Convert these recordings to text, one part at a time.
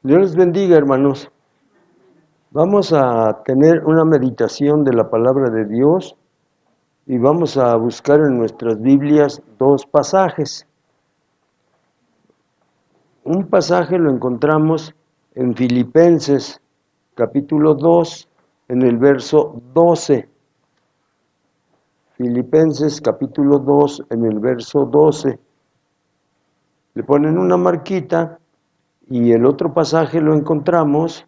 Dios les bendiga, hermanos. Vamos a tener una meditación de la palabra de Dios y vamos a buscar en nuestras Biblias dos pasajes. Un pasaje lo encontramos en Filipenses, capítulo 2, en el verso 12. Filipenses, capítulo 2, en el verso 12. Le ponen una marquita y el otro pasaje lo encontramos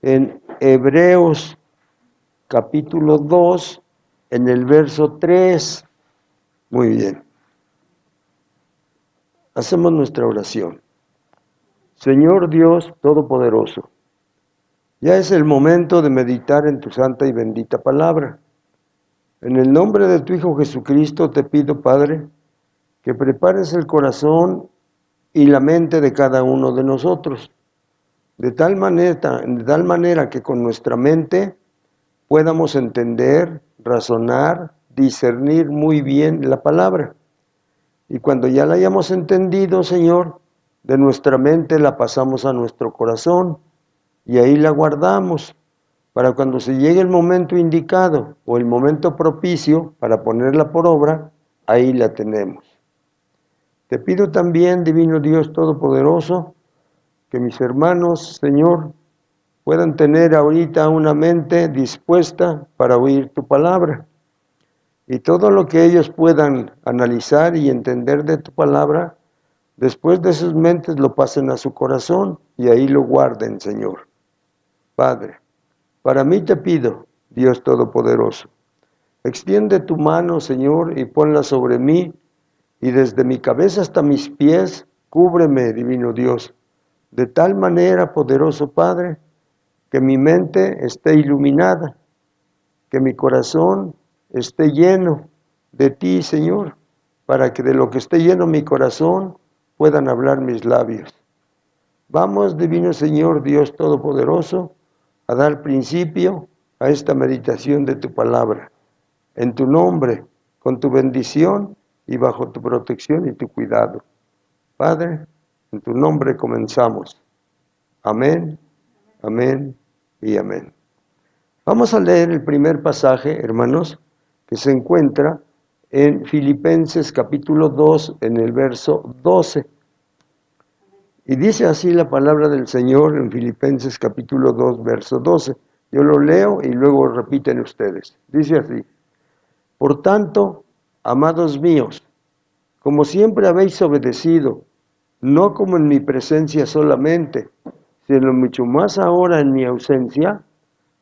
en Hebreos capítulo 2, en el verso 3. Muy bien. Hacemos nuestra oración. Señor Dios Todopoderoso, ya es el momento de meditar en tu santa y bendita palabra. En el nombre de tu Hijo Jesucristo te pido, Padre, que prepares el corazón y la mente de cada uno de nosotros, de tal manera que con nuestra mente podamos entender, razonar, discernir muy bien la palabra. Y cuando ya la hayamos entendido, Señor, de nuestra mente la pasamos a nuestro corazón y ahí la guardamos para cuando se llegue el momento indicado o el momento propicio para ponerla por obra, ahí la tenemos. Te pido también, Divino Dios Todopoderoso, que mis hermanos, Señor, puedan tener ahorita una mente dispuesta para oír tu palabra. Y todo lo que ellos puedan analizar y entender de tu palabra, después de sus mentes lo pasen a su corazón y ahí lo guarden, Señor. Padre, para mí te pido, Dios Todopoderoso, extiende tu mano, Señor, y ponla sobre mí, y desde mi cabeza hasta mis pies, cúbreme, Divino Dios, de tal manera, poderoso Padre, que mi mente esté iluminada, que mi corazón esté lleno de ti, Señor, para que de lo que esté lleno mi corazón puedan hablar mis labios. Vamos, Divino Señor, Dios Todopoderoso, a dar principio a esta meditación de tu palabra. En tu nombre, con tu bendición y bajo tu protección y tu cuidado. Padre, en tu nombre comenzamos. Amén, amén y amén. Vamos a leer el primer pasaje, hermanos, que se encuentra en Filipenses capítulo 2, en el verso 12. Y dice así la palabra del Señor en Filipenses capítulo 2, verso 12. Yo lo leo y luego repiten ustedes. Dice así: Por tanto, amados míos, como siempre habéis obedecido, no como en mi presencia solamente, sino mucho más ahora en mi ausencia,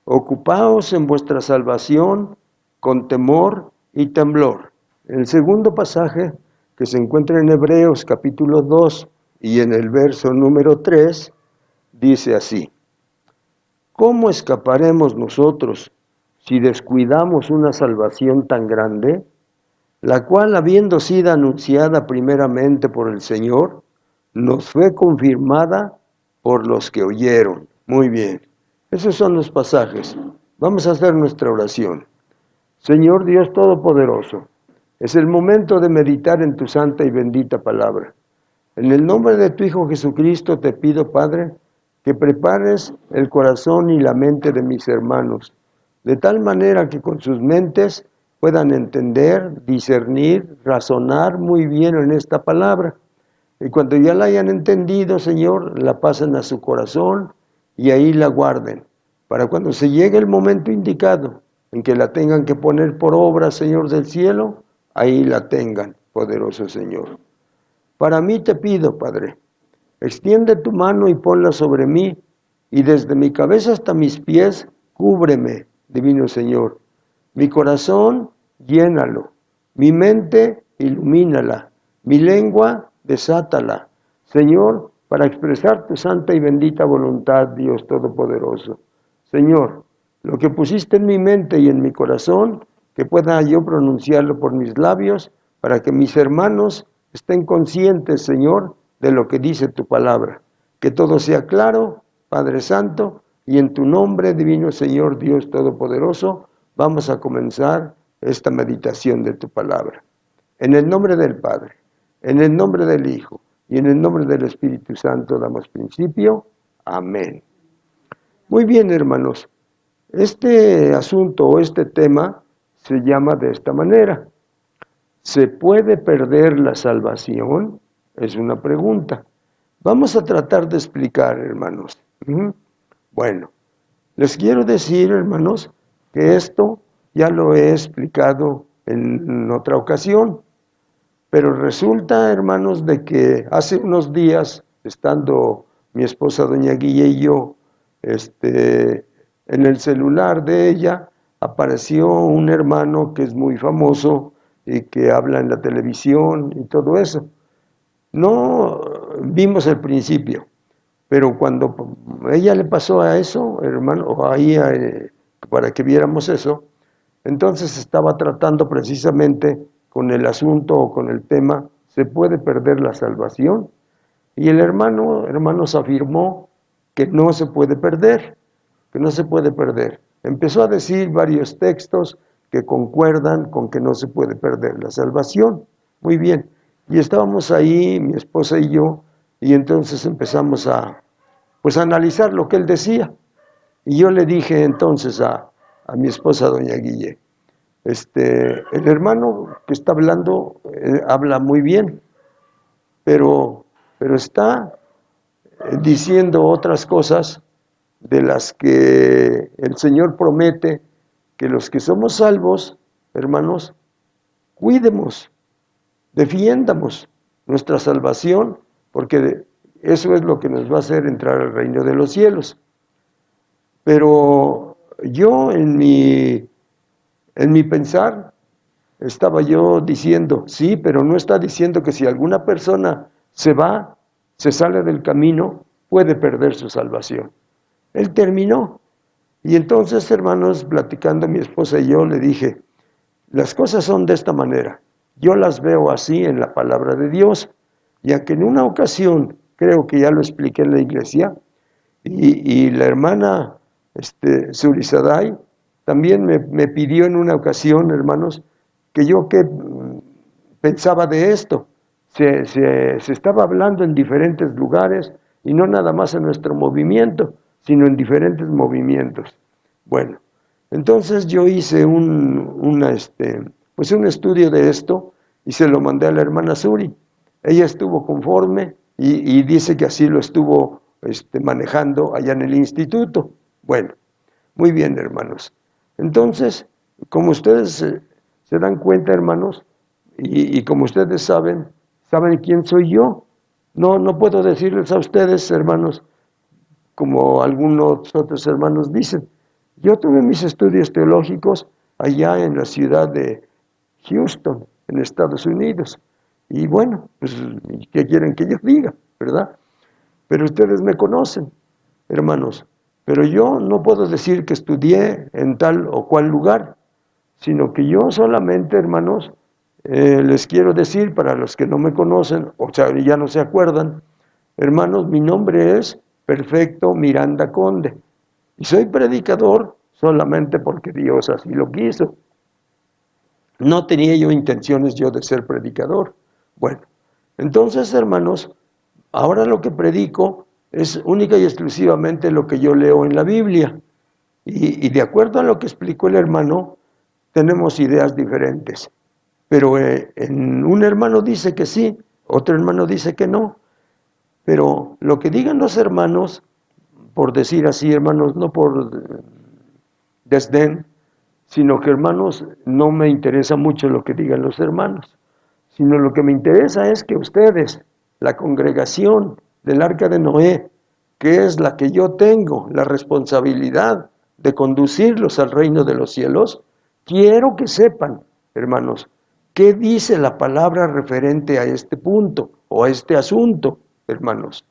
ocupaos en vuestra salvación con temor y temblor. El segundo pasaje, que se encuentra en Hebreos capítulo 2 y en el verso número 3, dice así: ¿Cómo escaparemos nosotros si descuidamos una salvación tan grande, la cual, habiendo sido anunciada primeramente por el Señor, nos fue confirmada por los que oyeron? Muy bien, esos son los pasajes. Vamos a hacer nuestra oración. Señor Dios Todopoderoso, es el momento de meditar en tu santa y bendita palabra. En el nombre de tu Hijo Jesucristo te pido, Padre, que prepares el corazón y la mente de mis hermanos, de tal manera que con sus mentes puedan entender, discernir, razonar muy bien en esta palabra. Y cuando ya la hayan entendido, Señor, la pasen a su corazón y ahí la guarden, para cuando se llegue el momento indicado en que la tengan que poner por obra, Señor del cielo, ahí la tengan, poderoso Señor. Para mí te pido, Padre, extiende tu mano y ponla sobre mí, y desde mi cabeza hasta mis pies, cúbreme, Divino Señor. Mi corazón, llénalo. Mi mente, ilumínala. Mi lengua, desátala. Señor, para expresar tu santa y bendita voluntad, Dios Todopoderoso. Señor, lo que pusiste en mi mente y en mi corazón, que pueda yo pronunciarlo por mis labios, para que mis hermanos estén conscientes, Señor, de lo que dice tu palabra. Que todo sea claro, Padre Santo, y en tu nombre, Divino Señor, Dios Todopoderoso, vamos a comenzar esta meditación de tu palabra. En el nombre del Padre, en el nombre del Hijo, y en el nombre del Espíritu Santo damos principio. Amén. Muy bien, hermanos. Este asunto o este tema se llama de esta manera. ¿Se puede perder la salvación? Es una pregunta. Vamos a tratar de explicar, hermanos. Bueno, les quiero decir, hermanos, que esto ya lo he explicado en otra ocasión, pero resulta, hermanos, de que hace unos días, estando mi esposa doña Guilla y yo, en el celular de ella apareció un hermano que es muy famoso y que habla en la televisión y todo eso. No vimos el principio, pero cuando ella le pasó a eso, hermano, o ahí para que viéramos eso, entonces estaba tratando precisamente con el asunto o con el tema, ¿se puede perder la salvación? Y el hermanos afirmó que no se puede perder, que no se puede perder. Empezó a decir varios textos que concuerdan con que no se puede perder la salvación. Muy bien. Y estábamos ahí, mi esposa y yo, y entonces empezamos a analizar lo que él decía. Y yo le dije entonces a mi esposa, doña Guille, el hermano que está hablando habla muy bien, pero está diciendo otras cosas de las que el Señor promete que los que somos salvos, hermanos, cuidemos, defiendamos nuestra salvación, porque eso es lo que nos va a hacer entrar al reino de los cielos. Pero yo en mi pensar estaba yo diciendo, sí, pero no está diciendo que si alguna persona se va, se sale del camino, puede perder su salvación. Él terminó. Y entonces, hermanos, platicando mi esposa y yo, le dije, las cosas son de esta manera. Yo las veo así en la palabra de Dios. Y aunque en una ocasión, creo que ya lo expliqué en la iglesia, y la hermana Surisadai también me pidió en una ocasión, hermanos, que yo pensaba de esto. Se estaba hablando en diferentes lugares y no nada más en nuestro movimiento, sino en diferentes movimientos. Bueno, entonces yo hice un estudio de esto y se lo mandé a la hermana Suri. Ella estuvo conforme y dice que así lo estuvo manejando allá en el instituto. Bueno, muy bien, hermanos. Entonces, como ustedes se dan cuenta, hermanos, y como ustedes saben quién soy yo. No puedo decirles a ustedes, hermanos, como algunos otros hermanos dicen. Yo tuve mis estudios teológicos allá en la ciudad de Houston, en Estados Unidos. Y bueno, pues, ¿qué quieren que yo diga, verdad? Pero ustedes me conocen, hermanos. Pero yo no puedo decir que estudié en tal o cual lugar, sino que yo solamente, hermanos, les quiero decir, para los que no me conocen, o sea, ya no se acuerdan, hermanos, mi nombre es Perfecto Miranda Conde, y soy predicador solamente porque Dios así lo quiso. No tenía yo intenciones de ser predicador. Bueno, entonces, hermanos, ahora lo que predico es única y exclusivamente lo que yo leo en la Biblia. Y de acuerdo a lo que explicó el hermano, tenemos ideas diferentes. Pero un hermano dice que sí, otro hermano dice que no. Pero lo que digan los hermanos, por decir así, hermanos, no por desdén, sino que, hermanos, no me interesa mucho lo que digan los hermanos, sino lo que me interesa es que ustedes, la congregación del Arca de Noé, que es la que yo tengo la responsabilidad de conducirlos al reino de los cielos, quiero que sepan, hermanos, qué dice la palabra referente a este punto o a este asunto, hermanos.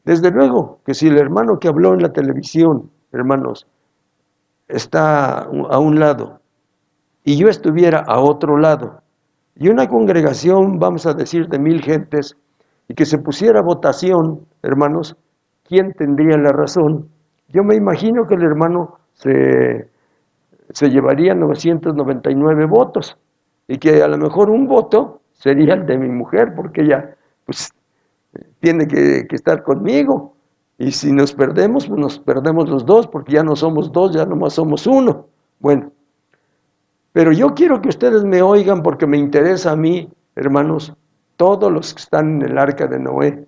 Desde luego que si el hermano que habló en la televisión, hermanos, está a un lado y yo estuviera a otro lado, y una congregación, vamos a decir, de 1000 gentes, y que se pusiera a votación, hermanos, ¿quién tendría la razón? Yo me imagino que el hermano se llevaría 999 votos, y que a lo mejor un voto sería el de mi mujer, porque ella pues tiene que estar conmigo. Y si nos perdemos, pues nos perdemos los dos, porque ya no somos dos, ya nomás somos uno. Bueno, pero yo quiero que ustedes me oigan porque me interesa a mí, hermanos, todos los que están en el arca de Noé,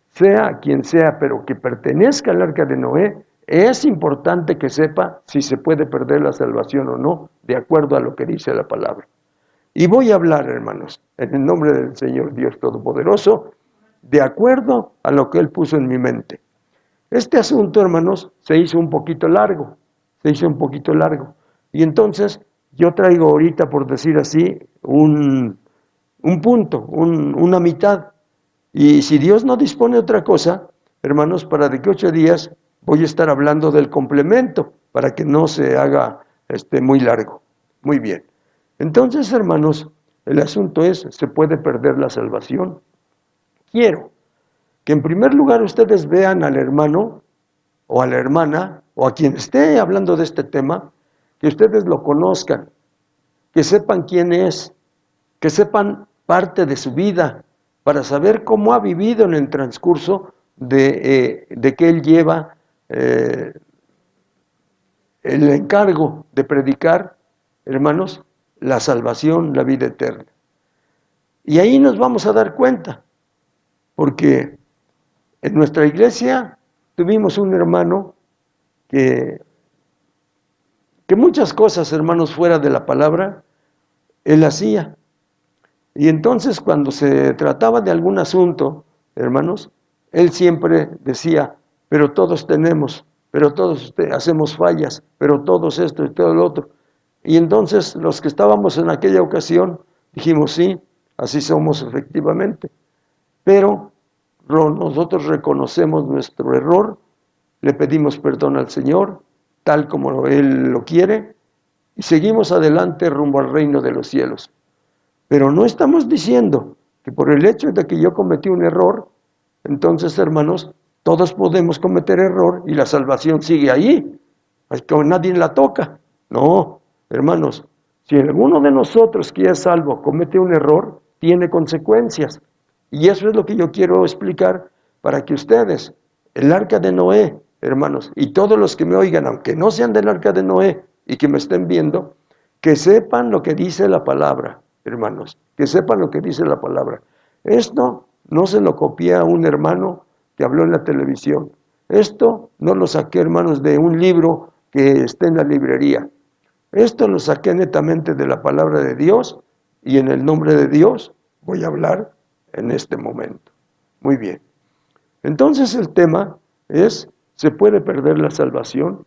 sea quien sea, pero que pertenezca al arca de Noé, es importante que sepa si se puede perder la salvación o no, de acuerdo a lo que dice la palabra. Y voy a hablar, hermanos, en el nombre del Señor Dios Todopoderoso, de acuerdo a lo que Él puso en mi mente. Este asunto, hermanos, se hizo un poquito largo, Y entonces yo traigo ahorita, por decir así, un punto, una mitad. Y si Dios no dispone otra cosa, hermanos, para de que 8 días voy a estar hablando del complemento, para que no se haga muy largo. Muy bien. Entonces, hermanos, el asunto es, ¿se puede perder la salvación? Quiero que en primer lugar ustedes vean al hermano o a la hermana o a quien esté hablando de este tema, que ustedes lo conozcan, que sepan quién es, que sepan parte de su vida, para saber cómo ha vivido en el transcurso de que él lleva el encargo de predicar, hermanos, la salvación, la vida eterna. Y ahí nos vamos a dar cuenta, porque en nuestra iglesia tuvimos un hermano que muchas cosas, hermanos, fuera de la palabra, él hacía. Y entonces cuando se trataba de algún asunto, hermanos, él siempre decía, pero todos tenemos, pero todos hacemos fallas, pero todos esto y todo lo otro. Y entonces los que estábamos en aquella ocasión dijimos, sí, así somos efectivamente. Pero nosotros reconocemos nuestro error, le pedimos perdón al Señor, tal como Él lo quiere, y seguimos adelante rumbo al reino de los cielos. Pero no estamos diciendo que por el hecho de que yo cometí un error, entonces, hermanos, todos podemos cometer error y la salvación sigue ahí, que nadie la toca. No, hermanos, si alguno de nosotros que es salvo comete un error, tiene consecuencias. Y eso es lo que yo quiero explicar para que ustedes, el arca de Noé, hermanos, y todos los que me oigan, aunque no sean del arca de Noé y que me estén viendo, que sepan lo que dice la palabra, hermanos, que sepan lo que dice la palabra. Esto no se lo copié a un hermano que habló en la televisión. Esto no lo saqué, hermanos, de un libro que esté en la librería. Esto lo saqué netamente de la palabra de Dios y en el nombre de Dios voy a hablar en este momento. Muy bien. Entonces el tema es, ¿se puede perder la salvación?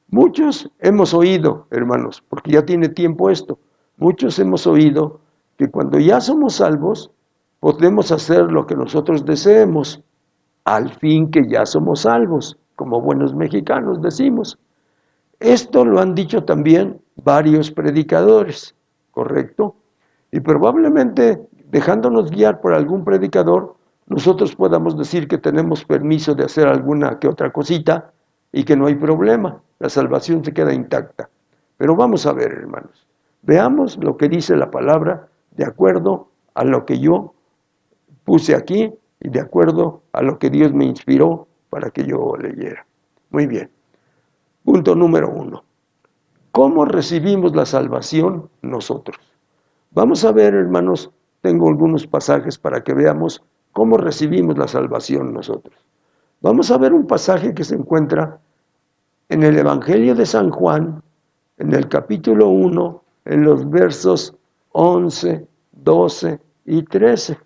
Muchos hemos oído, hermanos, porque ya tiene tiempo esto, muchos hemos oído que cuando ya somos salvos, podemos hacer lo que nosotros deseemos, al fin que ya somos salvos, como buenos mexicanos decimos. Esto lo han dicho también varios predicadores, ¿correcto? Y probablemente, dejándonos guiar por algún predicador, nosotros podamos decir que tenemos permiso de hacer alguna que otra cosita y que no hay problema, la salvación se queda intacta. Pero vamos a ver, hermanos, veamos lo que dice la palabra de acuerdo a lo que yo puse aquí y de acuerdo a lo que Dios me inspiró para que yo leyera. Muy bien. Punto número 1. ¿Cómo recibimos la salvación nosotros? Vamos a ver, hermanos, tengo algunos pasajes para que veamos cómo recibimos la salvación nosotros. Vamos a ver un pasaje que se encuentra en el Evangelio de San Juan, en el capítulo 1, en los versos 11, 12 y 13.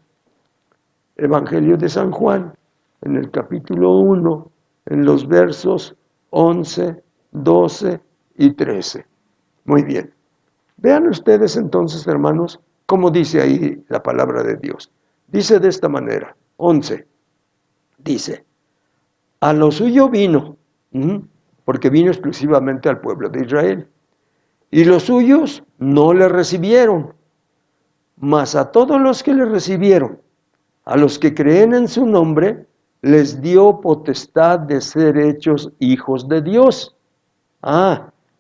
Evangelio de San Juan, en el capítulo 1, en los versos 11, 12 y 13. Muy bien. Vean ustedes entonces, hermanos, cómo dice ahí la palabra de Dios. Dice de esta manera, 11, dice, a lo suyo vino, porque vino exclusivamente al pueblo de Israel, y los suyos no le recibieron, mas a todos los que le recibieron, a los que creen en su nombre, les dio potestad de ser hechos hijos de Dios.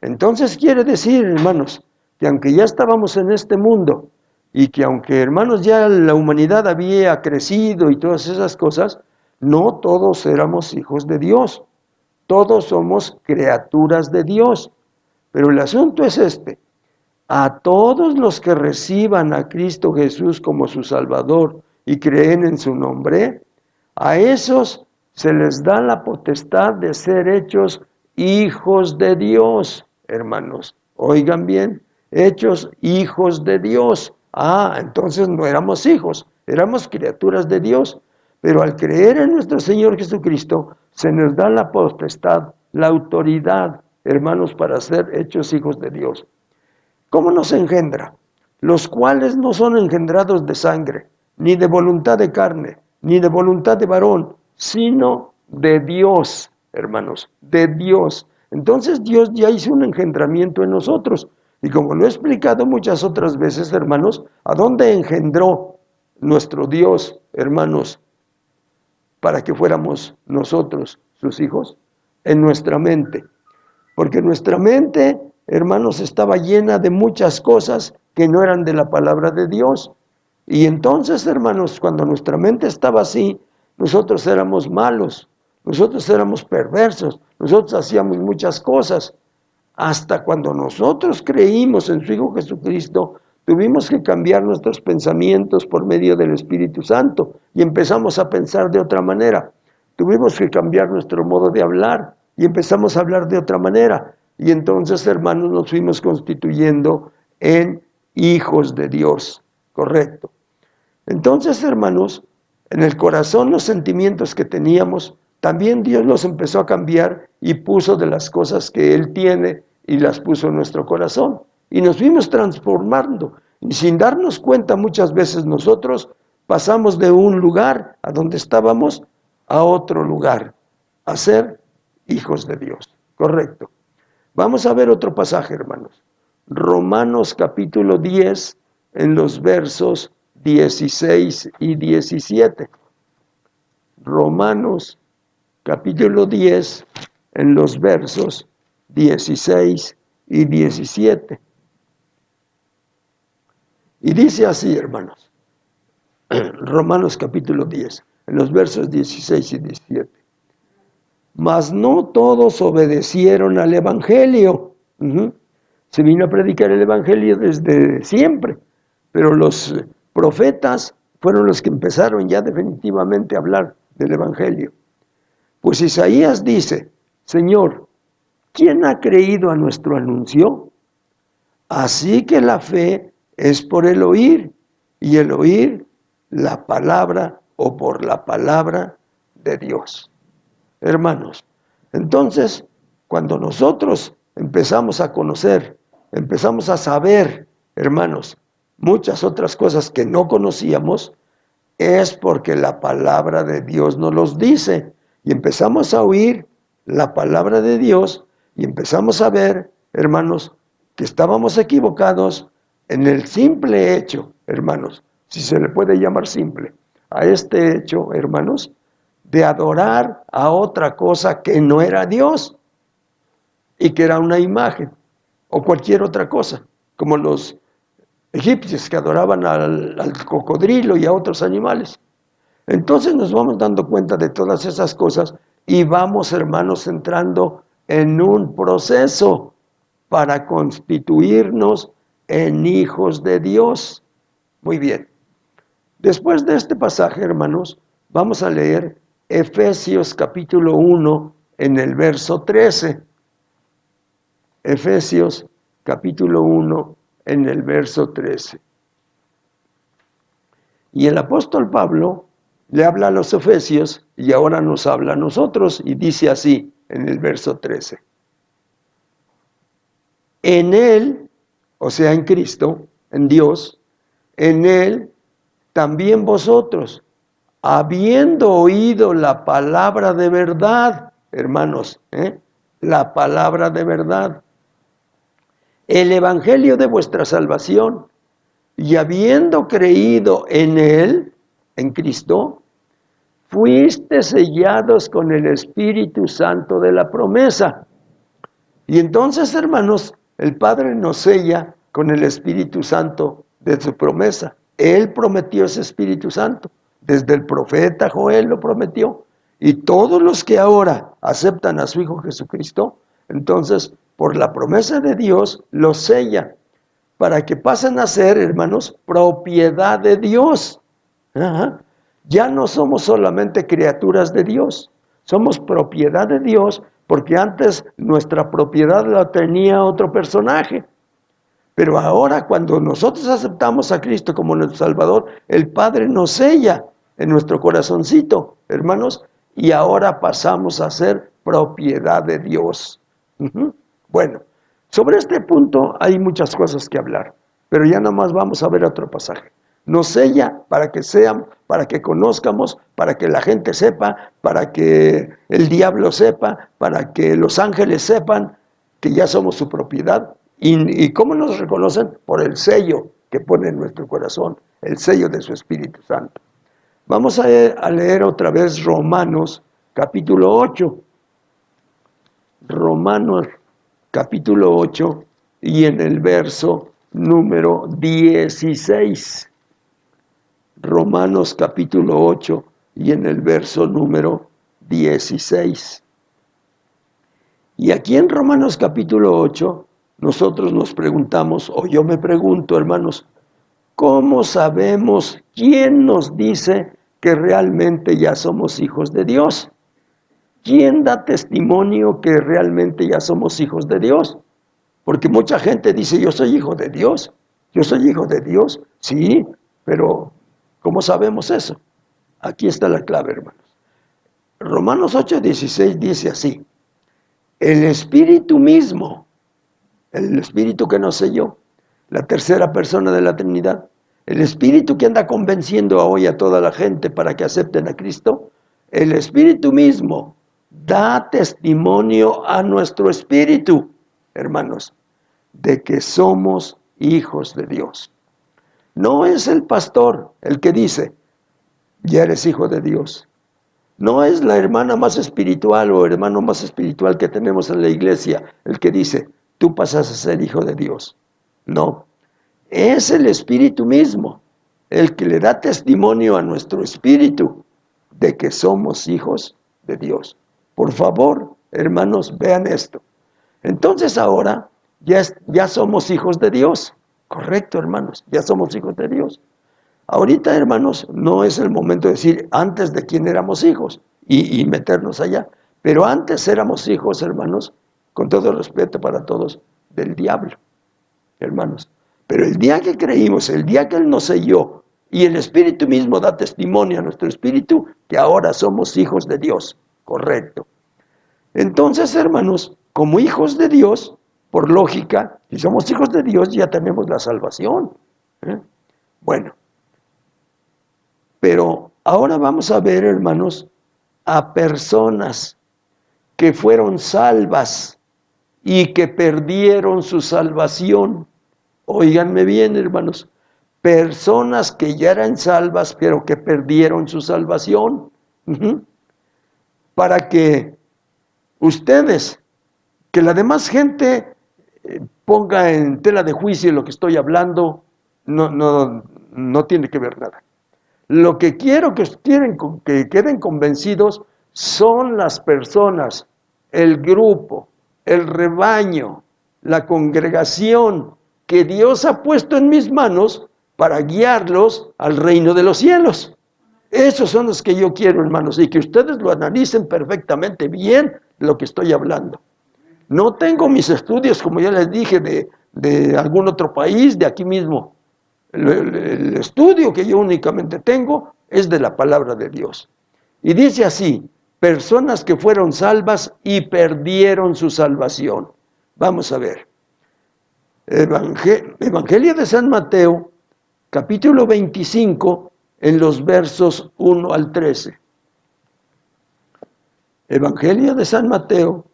Entonces quiere decir, hermanos, que aunque ya estábamos en este mundo y que aunque, hermanos, ya la humanidad había crecido y todas esas cosas, no todos éramos hijos de Dios, todos somos criaturas de Dios. Pero el asunto es este: a todos los que reciban a Cristo Jesús como su Salvador y creen en su nombre, a esos se les da la potestad de ser hechos hijos de Dios, hermanos. Oigan bien, hechos hijos de Dios. Entonces no éramos hijos, éramos criaturas de Dios. Pero al creer en nuestro Señor Jesucristo, se nos da la potestad, la autoridad, hermanos, para ser hechos hijos de Dios. ¿Cómo nos engendra? Los cuales no son engendrados de sangre, ni de voluntad de carne, ni de voluntad de varón, sino de Dios, hermanos, de Dios. Entonces Dios ya hizo un engendramiento en nosotros. Y como lo he explicado muchas otras veces, hermanos, ¿a dónde engendró nuestro Dios, hermanos, para que fuéramos nosotros sus hijos? En nuestra mente. Porque nuestra mente, hermanos, estaba llena de muchas cosas que no eran de la palabra de Dios. Y entonces, hermanos, cuando nuestra mente estaba así, nosotros éramos malos, nosotros éramos perversos, nosotros hacíamos muchas cosas. Hasta cuando nosotros creímos en su Hijo Jesucristo, tuvimos que cambiar nuestros pensamientos por medio del Espíritu Santo y empezamos a pensar de otra manera. Tuvimos que cambiar nuestro modo de hablar y empezamos a hablar de otra manera. Y entonces, hermanos, nos fuimos constituyendo en hijos de Dios. Correcto. Entonces, hermanos, en el corazón los sentimientos que teníamos, también Dios los empezó a cambiar y puso de las cosas que Él tiene y las puso en nuestro corazón. Y nos fuimos transformando. Y sin darnos cuenta, muchas veces nosotros pasamos de un lugar a donde estábamos a otro lugar, a ser hijos de Dios. Correcto. Vamos a ver otro pasaje, hermanos. Romanos capítulo 10, en los versos 16 y 17. Romanos capítulo 10, en los versos 16 y 17. Y dice así, hermanos, Romanos capítulo 10, en los versos 16 y 17. Mas no todos obedecieron al Evangelio. Se vino a predicar el Evangelio desde siempre, pero los profetas fueron los que empezaron ya definitivamente a hablar del Evangelio. Pues Isaías dice: Señor, ¿quién ha creído a nuestro anuncio? Así que la fe es por el oír, y el oír la palabra o por la palabra de Dios. Hermanos, entonces, cuando nosotros empezamos a conocer, empezamos a saber, hermanos, muchas otras cosas que no conocíamos, es porque la palabra de Dios nos los dice. Y empezamos a oír la palabra de Dios y empezamos a ver, hermanos, que estábamos equivocados en el simple hecho, hermanos, si se le puede llamar simple, a este hecho, hermanos, de adorar a otra cosa que no era Dios y que era una imagen o cualquier otra cosa, como los egipcios que adoraban al cocodrilo y a otros animales. Entonces nos vamos dando cuenta de todas esas cosas y vamos, hermanos, entrando en un proceso para constituirnos en hijos de Dios. Muy bien. Después de este pasaje, hermanos, vamos a leer Efesios capítulo 1 en el verso 13. Efesios capítulo 1 en el verso 13. Y el apóstol Pablo le habla a los efesios y ahora nos habla a nosotros y dice así en el verso 13. En Él, o sea, en Cristo, en Dios, en Él también vosotros, habiendo oído la palabra de verdad, hermanos, la palabra de verdad, el evangelio de vuestra salvación, y habiendo creído en Él, en Cristo, fuiste sellados con el Espíritu Santo de la promesa. Y entonces, hermanos, el Padre nos sella con el Espíritu Santo de su promesa. Él prometió ese Espíritu Santo. Desde el profeta Joel lo prometió. Y todos los que ahora aceptan a su Hijo Jesucristo, entonces, por la promesa de Dios, los sella para que pasen a ser, hermanos, propiedad de Dios. Ajá. Ya no somos solamente criaturas de Dios, somos propiedad de Dios, porque antes nuestra propiedad la tenía otro personaje. Pero ahora, cuando nosotros aceptamos a Cristo como nuestro Salvador, el Padre nos sella en nuestro corazoncito, hermanos, y ahora pasamos a ser propiedad de Dios. Bueno, sobre este punto hay muchas cosas que hablar, pero ya nomás vamos a ver otro pasaje. Nos sella para que sean, para que conozcamos, para que la gente sepa, para que el diablo sepa, para que los ángeles sepan que ya somos su propiedad. ¿Y cómo nos reconocen? Por el sello que pone en nuestro corazón, el sello de su Espíritu Santo. Vamos a leer otra vez Romanos capítulo 8. Romanos capítulo 8 y en el verso número 16. Romanos capítulo 8 y en el verso número 16. Y aquí en Romanos capítulo 8, nosotros nos preguntamos, o yo me pregunto, hermanos, ¿cómo sabemos quién nos dice que realmente ya somos hijos de Dios? ¿Quién da testimonio que realmente ya somos hijos de Dios? Porque mucha gente dice, yo soy hijo de Dios, yo soy hijo de Dios. Sí, pero ¿cómo sabemos eso? Aquí está la clave, hermanos. Romanos 8:16 dice así, el Espíritu mismo, el Espíritu que nos selló, la tercera persona de la Trinidad, el Espíritu que anda convenciendo hoy a toda la gente para que acepten a Cristo, el Espíritu mismo da testimonio a nuestro espíritu, hermanos, de que somos hijos de Dios. No es el pastor el que dice, ya eres hijo de Dios. No es la hermana más espiritual o hermano más espiritual que tenemos en la iglesia el que dice, tú pasas a ser hijo de Dios. No, es el Espíritu mismo el que le da testimonio a nuestro espíritu de que somos hijos de Dios. Por favor, hermanos, vean esto. Entonces ahora ya somos hijos de Dios. Correcto, hermanos, ya somos hijos de Dios. Ahorita, hermanos, no es el momento de decir antes de quién éramos hijos y meternos allá. Pero antes éramos hijos, hermanos, con todo respeto para todos, del diablo, hermanos. Pero el día que creímos, el día que Él nos selló, y el Espíritu mismo da testimonio a nuestro espíritu, que ahora somos hijos de Dios. Correcto. Entonces, hermanos, como hijos de Dios, por lógica, si somos hijos de Dios, ya tenemos la salvación. Bueno, pero ahora vamos a ver, hermanos, a personas que fueron salvas y que perdieron su salvación. Óiganme bien, hermanos, personas que ya eran salvas, pero que perdieron su salvación. Para que ustedes, que la demás gente ponga en tela de juicio lo que estoy hablando, no tiene que ver nada. Lo que quiero que queden convencidos son las personas, el grupo, el rebaño, la congregación que Dios ha puesto en mis manos para guiarlos al reino de los cielos. Esos son los que yo quiero, hermanos, y que ustedes lo analicen perfectamente bien lo que estoy hablando. No tengo mis estudios, como ya les dije, de algún otro país, de aquí mismo. El estudio que yo únicamente tengo es de la palabra de Dios. Y dice así, personas que fueron salvas y perdieron su salvación. Vamos a ver. Evangelio de San Mateo, capítulo 25, en los versos 1 al 13. Evangelio de San Mateo,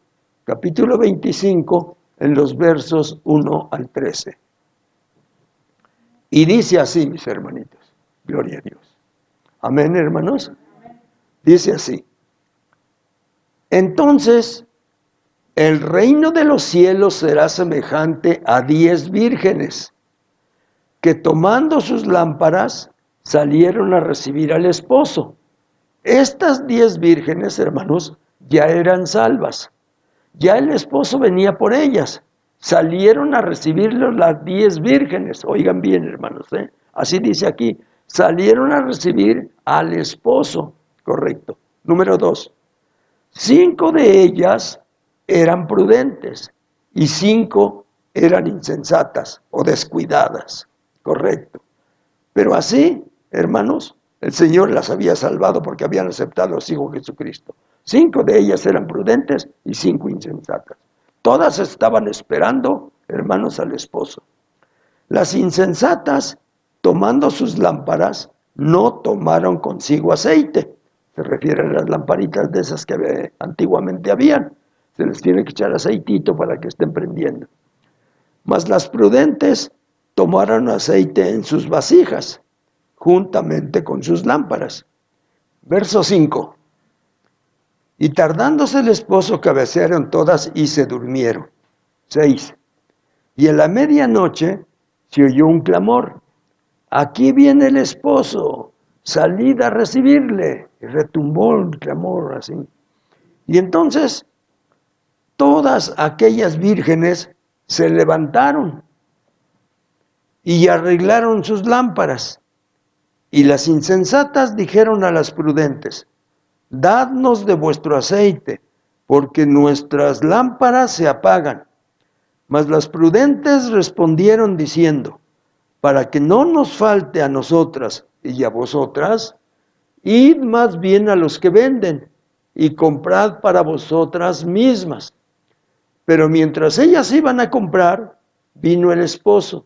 capítulo 25, en los versos 1 al 13. Y dice así, mis hermanitos, gloria a Dios. Amén, hermanos. Dice así. Entonces, el reino de los cielos será semejante a 10 vírgenes que tomando sus lámparas salieron a recibir al esposo. Estas 10 vírgenes, hermanos, ya eran salvas. Ya el esposo venía por ellas. Salieron a recibirlos las 10 vírgenes. Oigan bien, hermanos, así dice aquí. Salieron a recibir al esposo. Correcto. Número 2. 5 de ellas eran prudentes y 5 eran insensatas o descuidadas. Correcto. Pero así, hermanos, el Señor las había salvado porque habían aceptado a su Hijo Jesucristo. 5 de ellas eran prudentes y 5 insensatas. Todas estaban esperando, hermanos, al esposo. Las insensatas, tomando sus lámparas, no tomaron consigo aceite. Se refieren a las lamparitas de esas que antiguamente habían. Se les tiene que echar aceitito para que estén prendiendo. Mas las prudentes tomaron aceite en sus vasijas, juntamente con sus lámparas. Verso 5. Y tardándose el esposo, cabecearon todas y se durmieron. 6. Y en la medianoche se oyó un clamor. Aquí viene el esposo, salid a recibirle. Y retumbó el clamor así. Y entonces todas aquellas vírgenes se levantaron y arreglaron sus lámparas. Y las insensatas dijeron a las prudentes: dadnos de vuestro aceite, porque nuestras lámparas se apagan. Mas las prudentes respondieron diciendo: para que no nos falte a nosotras y a vosotras, id más bien a los que venden y comprad para vosotras mismas. Pero mientras ellas iban a comprar, vino el esposo,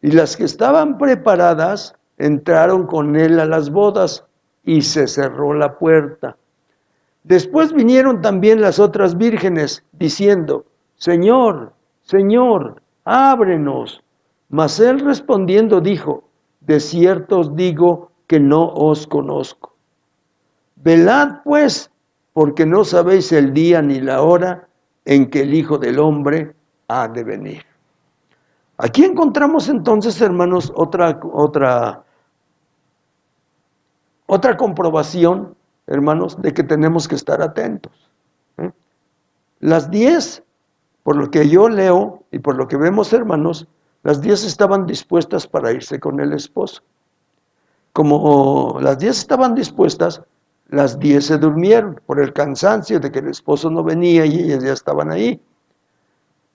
y las que estaban preparadas entraron con él a las bodas, y se cerró la puerta. Después vinieron también las otras vírgenes, diciendo: Señor, Señor, ábrenos. Mas él respondiendo dijo: de cierto os digo que no os conozco. Velad pues, porque no sabéis el día ni la hora en que el Hijo del Hombre ha de venir. Aquí encontramos entonces, hermanos, otra comprobación, hermanos, de que tenemos que estar atentos. Las 10, por lo que yo leo y por lo que vemos, hermanos, las 10 estaban dispuestas para irse con el esposo. Como las 10 estaban dispuestas, las 10 se durmieron por el cansancio de que el esposo no venía y ellas ya estaban ahí.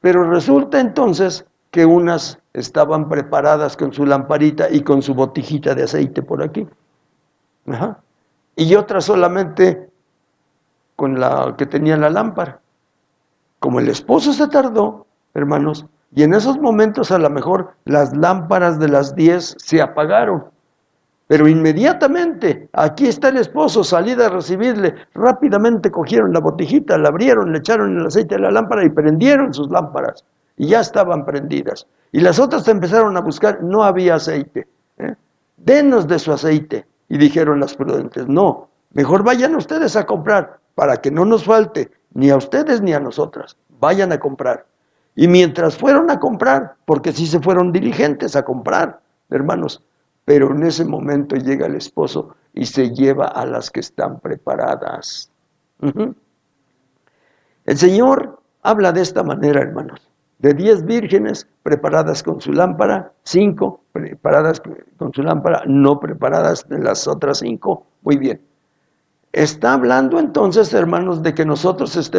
Pero resulta entonces que unas estaban preparadas con su lamparita y con su botijita de aceite por aquí. Ajá. Y otras solamente con la que tenía la lámpara. Como el esposo se tardó, hermanos, y en esos momentos a lo mejor las lámparas de las 10 se apagaron. Pero inmediatamente, aquí está el esposo, salid a recibirle. Rápidamente cogieron la botijita, la abrieron, le echaron el aceite de la lámpara y prendieron sus lámparas. Y ya estaban prendidas. Y las otras empezaron a buscar, no había aceite. Denos de su aceite. Y dijeron las prudentes: no, mejor vayan ustedes a comprar, para que no nos falte, ni a ustedes ni a nosotras. Vayan a comprar. Y mientras fueron a comprar, porque sí se fueron diligentes a comprar, hermanos, pero en ese momento llega el esposo y se lleva a las que están preparadas. El Señor habla de esta manera, hermanos. De 10 vírgenes preparadas con su lámpara, 5 preparadas con su lámpara, no preparadas de las otras 5. Muy bien. Está hablando entonces, hermanos, de que nosotros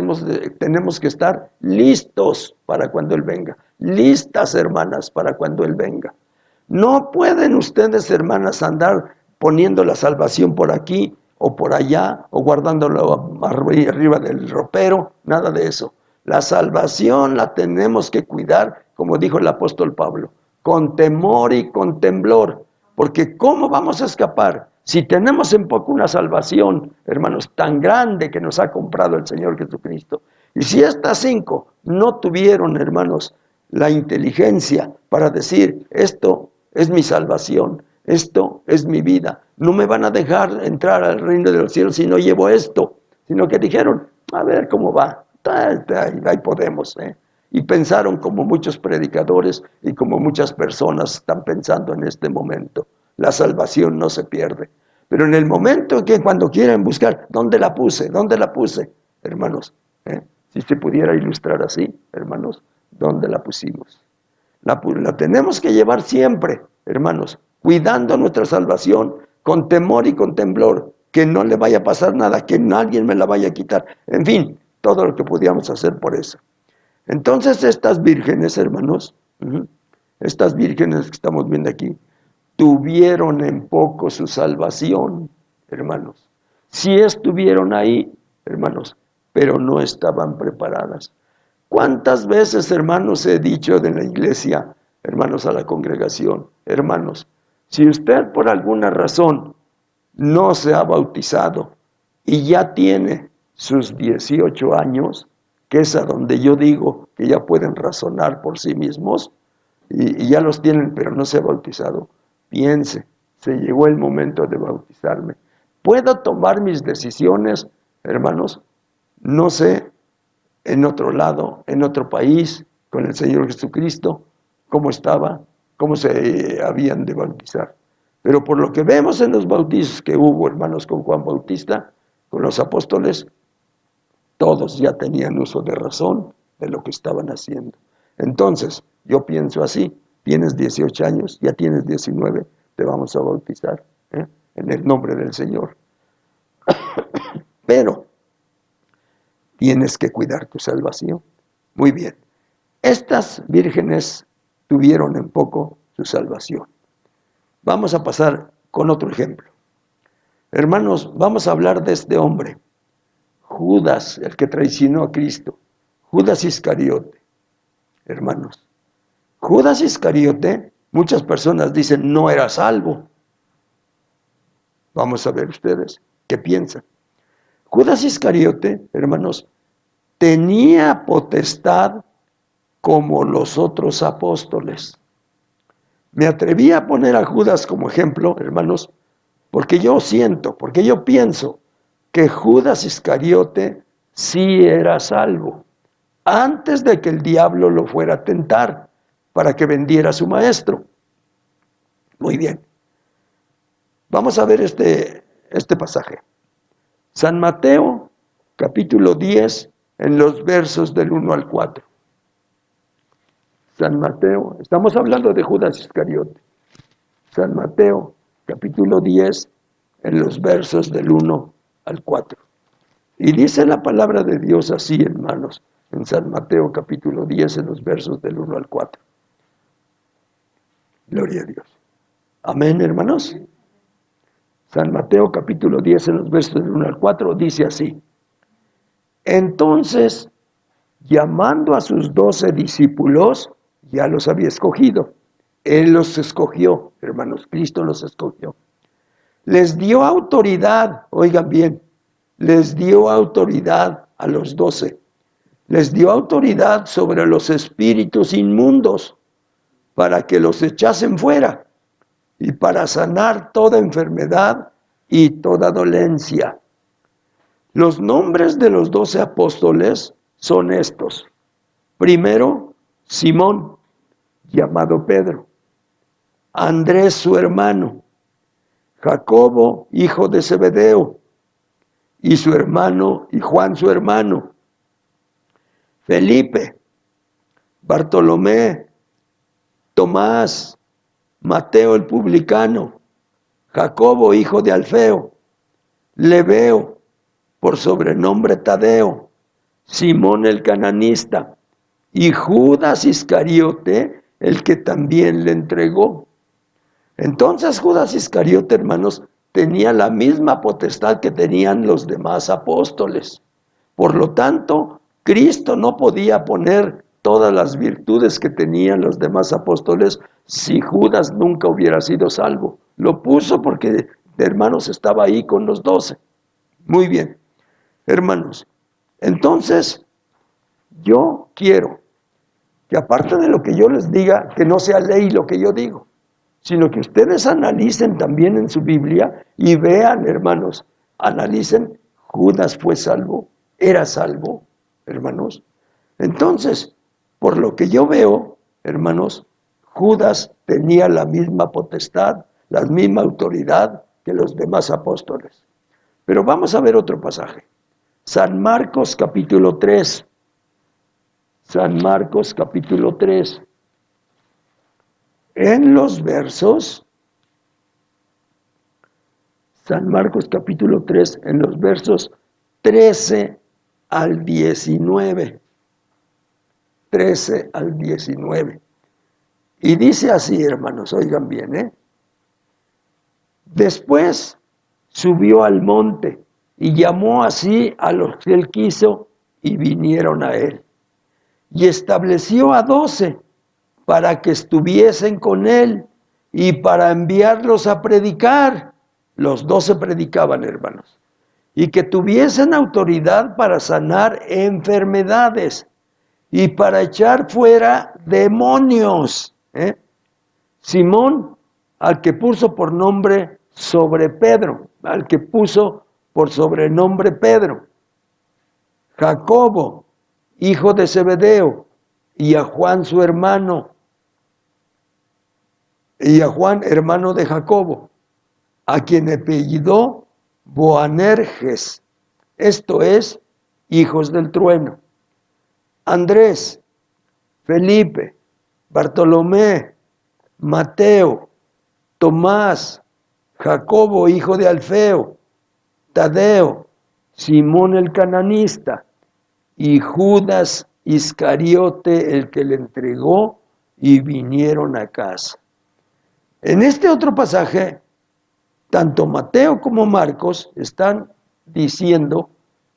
tenemos que estar listos para cuando Él venga. Listas, hermanas, para cuando Él venga. No pueden ustedes, hermanas, andar poniendo la salvación por aquí o por allá o guardándolo arriba del ropero, nada de eso. La salvación la tenemos que cuidar, como dijo el apóstol Pablo, con temor y con temblor, porque ¿cómo vamos a escapar? Si tenemos en poco una salvación, hermanos, tan grande que nos ha comprado el Señor Jesucristo, y si estas 5 no tuvieron, hermanos, la inteligencia para decir: esto es mi salvación, esto es mi vida, no me van a dejar entrar al reino de los cielos si no llevo esto, sino que dijeron: a ver cómo va, ahí podemos, y pensaron como muchos predicadores y como muchas personas están pensando en este momento. La salvación no se pierde. Pero en el momento que cuando quieren buscar, ¿dónde la puse? ¿Dónde la puse? Hermanos, si se pudiera ilustrar así, hermanos, ¿dónde la pusimos? La tenemos que llevar siempre, hermanos, cuidando nuestra salvación con temor y con temblor, que no le vaya a pasar nada, que nadie me la vaya a quitar. En fin, todo lo que pudiéramos hacer por eso. Entonces estas vírgenes, hermanos, estas vírgenes que estamos viendo aquí, tuvieron en poco su salvación, hermanos. Sí estuvieron ahí, hermanos, pero no estaban preparadas. ¿Cuántas veces, hermanos, he dicho de la iglesia, hermanos, a la congregación, hermanos, si usted por alguna razón no se ha bautizado y ya tiene sus 18 años, que es a donde yo digo que ya pueden razonar por sí mismos, y ya los tienen, pero no se ha bautizado, piense, se llegó el momento de bautizarme. ¿Puedo tomar mis decisiones, hermanos? No sé, en otro lado, en otro país, con el Señor Jesucristo, cómo estaba, cómo se habían de bautizar. Pero por lo que vemos en los bautizos que hubo, hermanos, con Juan Bautista, con los apóstoles, todos ya tenían uso de razón de lo que estaban haciendo. Entonces, yo pienso así, tienes 18 años, ya tienes 19, te vamos a bautizar, en el nombre del Señor. Pero tienes que cuidar tu salvación. Muy bien. Estas vírgenes tuvieron en poco su salvación. Vamos a pasar con otro ejemplo. Hermanos, vamos a hablar de este hombre, Judas, el que traicionó a Cristo, Judas Iscariote. Hermanos, Judas Iscariote, muchas personas dicen, no era salvo. Vamos a ver ustedes qué piensan. Judas Iscariote, hermanos, tenía potestad como los otros apóstoles. Me atreví a poner a Judas como ejemplo, hermanos, porque yo siento, porque yo pienso que Judas Iscariote sí era salvo, antes de que el diablo lo fuera a tentar para que vendiera a su maestro. Muy bien. Vamos a ver este pasaje. San Mateo, capítulo 10, en los versos del 1 al 4. San Mateo, estamos hablando de Judas Iscariote. San Mateo, capítulo 10, en los versos del 1 al 4. Y dice la palabra de Dios así, hermanos, en San Mateo, capítulo 10, en los versos del 1 al 4. Gloria a Dios. Amén, hermanos. San Mateo, capítulo 10, en los versos del 1 al 4, dice así. Entonces, llamando a sus 12 discípulos, ya los había escogido. Él los escogió, hermanos, Cristo los escogió. Les dio autoridad, oigan bien, les dio autoridad a los 12. Les dio autoridad sobre los espíritus inmundos para que los echasen fuera y para sanar toda enfermedad y toda dolencia. Los nombres de los 12 apóstoles son estos. Primero, Simón, llamado Pedro. Andrés, su hermano. Jacobo, hijo de Zebedeo, y su hermano, y Juan, su hermano. Felipe, Bartolomé, Tomás, Mateo el publicano, Jacobo, hijo de Alfeo, Lebeo, por sobrenombre Tadeo, Simón el cananista, y Judas Iscariote, el que también le entregó. Entonces Judas Iscariote, hermanos, tenía la misma potestad que tenían los demás apóstoles. Por lo tanto, Cristo no podía poner todas las virtudes que tenían los demás apóstoles si Judas nunca hubiera sido salvo. Lo puso porque, hermanos, estaba ahí con los 12. Muy bien, hermanos. Entonces, yo quiero que aparte de lo que yo les diga, que no sea ley lo que yo digo, sino que ustedes analicen también en su Biblia y vean, hermanos, analicen, Judas fue salvo, era salvo, hermanos. Entonces, Por lo que yo veo, hermanos, Judas tenía la misma potestad, la misma autoridad que los demás apóstoles. Pero vamos a ver otro pasaje. San Marcos capítulo 3. San Marcos capítulo 3. En los versos, San Marcos capítulo 3, en los versos 13 al 19. 13 al 19. Y dice así, hermanos, oigan bien, ¿eh? Después subió al monte y llamó así a los que él quiso y vinieron a él. Y estableció a 12 para que estuviesen con él y para enviarlos a predicar. Los 12 predicaban, hermanos. Y que tuviesen autoridad para sanar enfermedades y para echar fuera demonios. Simón, al que puso por nombre sobre Pedro, al que puso por sobrenombre Pedro. Jacobo, hijo de Zebedeo, y a Juan su hermano, y a Juan, hermano de Jacobo, a quien apellidó Boanerges, esto es, hijos del trueno. Andrés, Felipe, Bartolomé, Mateo, Tomás, Jacobo, hijo de Alfeo, Tadeo, Simón el cananista y Judas Iscariote, el que le entregó, y vinieron a casa. En este otro pasaje, tanto Mateo como Marcos están diciendo